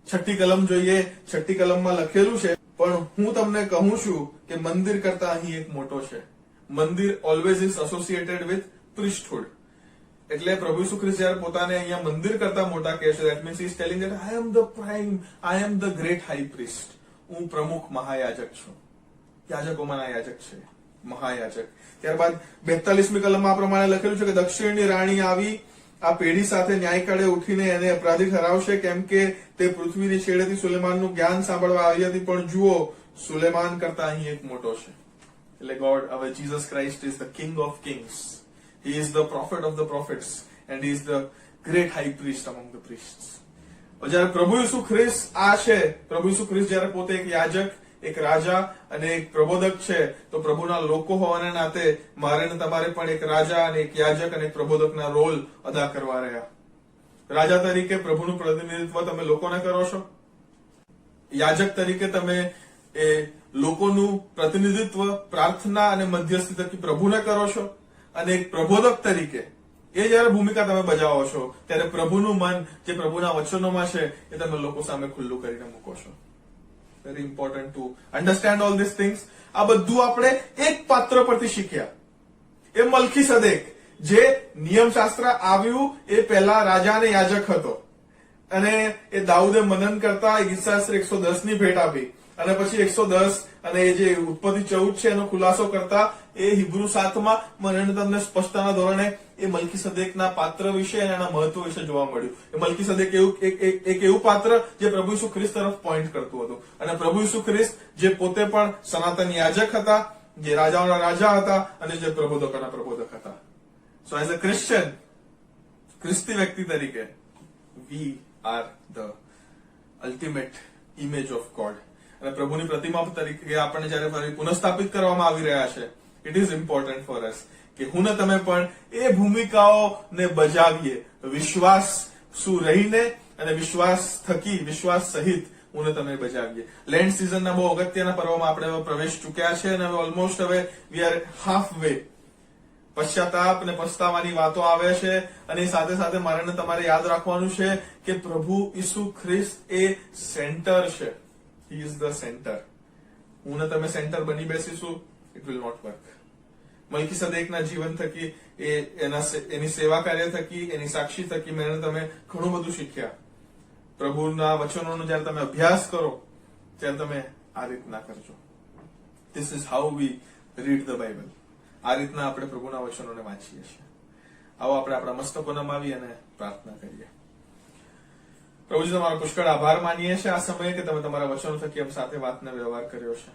A: 6ઠ્ઠી કલમ જોઈએ. 6ઠ્ઠી કલમમાં લખેલું છે, પણ હું તમને કહું છું કે મંદિર કરતા અહીં એક મોટો છે. મંદિર ઓલવેઝ ઇઝ એસોસિએટેડ વિથ પ્રિસ્ટહુડ. એટલે પ્રભુ ઈસુ ખ્રિસ્ત જયારે પોતાને અહીંયા મંદિર કરતા મોટા કહે છે, that means he is telling that I am the prime, I am the great high priest. હું પ્રમુખ મહાયાજક છું. યાજકોમાંના યાજક છે, મહાયાજક. ત્યારબાદ 42મી કલમમાં આ પ્રમાણે લખેલું છે કે દક્ષિણની રાણી આવી આ પેઢી સાથે ન્યાયકાળે ઉઠીને એને અપરાધી ઠરાવશે, કેમ કે તે પૃથ્વીની છેડેથી સુલેમાનનું જ્ઞાન સાંભળવા આવી હતી, પણ જુઓ સુલેમાન કરતા અહીં એક મોટો છે. એટલે ગોડ, હવે Jesus Christ is the king of Kings. He is the prophet of the prophets and he is the great high priest among the priests. જયારે પ્રભુ ઈસુ ખ્રિસ્ત આ છે, પ્રભુ ઈસુ ખ્રિસ્ત જયારે પોતે એક યાજક, એક રાજા અને એક પ્રબોધક છે, તો પ્રભુના લોકો હોવાના નાતે મારે ને તમારે પણ એક રાજા અને એક યાજક અને એક પ્રબોધકના રોલ અદા કરવા રહ્યા. રાજા તરીકે પ્રભુનું પ્રતિનિધિત્વ તમે લોકોને કરો છો. યાજક તરીકે તમે એ લોકોનું પ્રતિનિધિત્વ પ્રાર્થના અને મધ્યસ્થી થકી પ્રભુને કરો છો. અને એક પ્રબોધક તરીકે એ જયારે ભૂમિકા તમે બજાવો છો, ત્યારે પ્રભુનું મન જે પ્રભુના વચનોમાં છે એ તમે લોકો સામે ખુલ્લું કરીને મૂકો છો. Very important to understand all this things. આ બધું આપણે એક પાત્ર પરથી શીખ્યા. એ મલ્કીસદેક, જે નિયમશાસ્ત્ર આવ્યું એ પહેલા રાજા અને યાજક હતો, અને એ દાઉદે મનન કરતા ગીતશાસ્ત્ર 110 ની ભેટ આપી, અને પછી 110 અને એ જે ઉત્પત્તિ 14 છે એનો ખુલાસો કરતા એ હિબ્રુ 7માં મને તમને સ્પષ્ટતાના ધોરણે એ મલ્કીસદેકના પાત્ર વિશે અને એના મહત્વ વિશે જોવા મળ્યું. એ મલ્કીસદેક એક એવું પાત્ર જે પ્રભુ ઈસુ ખ્રિસ્ત તરફ પોઈન્ટ કરતું હતું, અને પ્રભુ ઈસુ ખ્રિસ્ત જે પોતે પણ સનાતન યાજક હતા, જે રાજાઓના રાજા હતા અને જે પ્રબોધકોના પ્રબોધક હતા. સો એઝ અ ક્રિશ્ચિયન, ખ્રિસ્તી વ્યક્તિ તરીકે, વી are the ultimate image of God. અને પ્રભુની પ્રતિમા તરીકે આપણને જયારે ફરી પુનઃસ્થાપિત કરવામાં આવી રહ્યા છે, ઇટ ઇઝ ઇમ્પોર્ટન્ટ ફોર અસ કે હું ને તમે પણ એ ભૂમિકાઓને બજાવીએ, વિશ્વાસ શું રહીને અને વિશ્વાસ થકી, વિશ્વાસ સહિત હું ને તમે બજાવીએ. લેન્ડ સિઝનના બહુ અગત્યના પર્વમાં આપણે હવે પ્રવેશ ચૂક્યા છે અને હવે ઓલમોસ્ટ હવે વી આર હાફ વે. પશ્ચાતાપ અને પસ્તાવાની વાતો આવે છે, અને સાથે સાથે મારે તમારે યાદ રાખવાનું છે કે પ્રભુ ઈસુ ખ્રિસ્ત એ સેન્ટર છે. He is the center. હું ને તમે સેન્ટર બની બેસીશું, ઇટ વિલ નોટ વર્ક. મલ્કીસદેકના જીવન થકી, એની સેવા કાર્ય થકી, એની સાક્ષી થકી મેં તમે ઘણું બધું શીખ્યા. પ્રભુના વચનોનો જયારે તમે અભ્યાસ કરો ત્યારે તમે આ રીતના કરજો. This is how V read the Bible. આ રીતના આપણે પ્રભુના વચનોને વાંચીએ છીએ. આવો આપણે આપણા મસ્તકો નમાવી અને પ્રાર્થના કરીએ. પ્રભુજી તમારો પુષ્કળ આભાર માનીએ છીએ આ સમયે કે તમે તમારા વચનો થકી એમ સાથે વાતને વ્યવહાર કર્યો છે.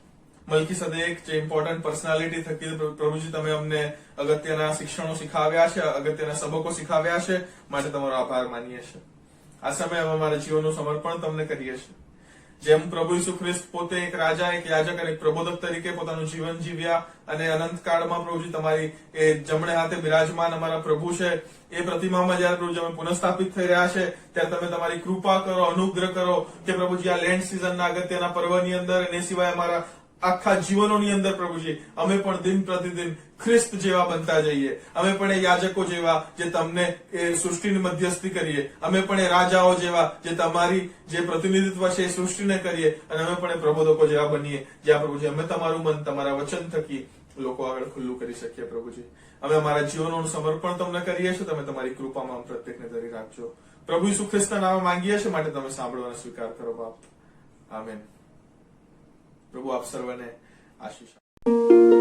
A: મલ્કીસદેક જે ઇમ્પોર્ટન્ટ પર્સનાલિટી થકી પ્રભુજી તમે અમને અગત્યના શિક્ષણો શીખાવ્યા છે, અગત્યના સબકો શીખાવ્યા છે, માટે તમારો આભાર માનીએ છીએ. આ સમયે અમે અમારા જીવનનું સમર્પણ તમને કરીએ છીએ. જેમ પ્રભુ ઈસુ ખ્રિસ્ત પોતે એક રાજા, એક યાજક અને એક પ્રબોધક તરીકે પોતાનું જીવન જીવ્યા અને અનંતકાળમાં પ્રભુજી તમારી એ જમણે હાથે બિરાજમાન અમારા પ્રભુ છે, એ પ્રતિમામાં જયારે પ્રભુજી અમે પુનઃસ્થાપિત થઈ રહ્યા છે ત્યારે તમે તમારી કૃપા કરો, અનુગ્રહ કરો કે પ્રભુજી આ લેન્ડ સિઝનના અગત્યના પર્વની અંદર અને એ સિવાય અમારા આખા જીવનોની અંદર પ્રભુજી અમે પણ દિન પ્રતિદિન ખ્રિસ્ત જેવા બનતા જઈએ. અમે પણ એ યાજકો જેવા જે તમને એ સૃષ્ટિની મધ્યસ્થી કરીએ. અમે પણ એ રાજાઓ જેવા જે તમારી જે પ્રતિનિધિત્વ છે એ સૃષ્ટિને કરીએ. અને અમે પણ એ પ્રબોધકો જેવા બનીએ જ્યાં પ્રભુજી અમે તમારું મન તમારા વચન થકી લોકો આગળ ખુલ્લું કરી શકીએ. પ્રભુજી અમે અમારા જીવનોનું સમર્પણ તમને કરીએ છીએ. તમે તમારી કૃપામાં પ્રત્યેકને ધરી રાખજો. પ્રભુ ઈસુ ખ્રિસ્તના નામે માંગીએ છીએ, માટે તમે સાંભળો અને સ્વીકાર કરો બાપ. આમેન. પ્રભુ આપ સર્વને આશીષ આપે.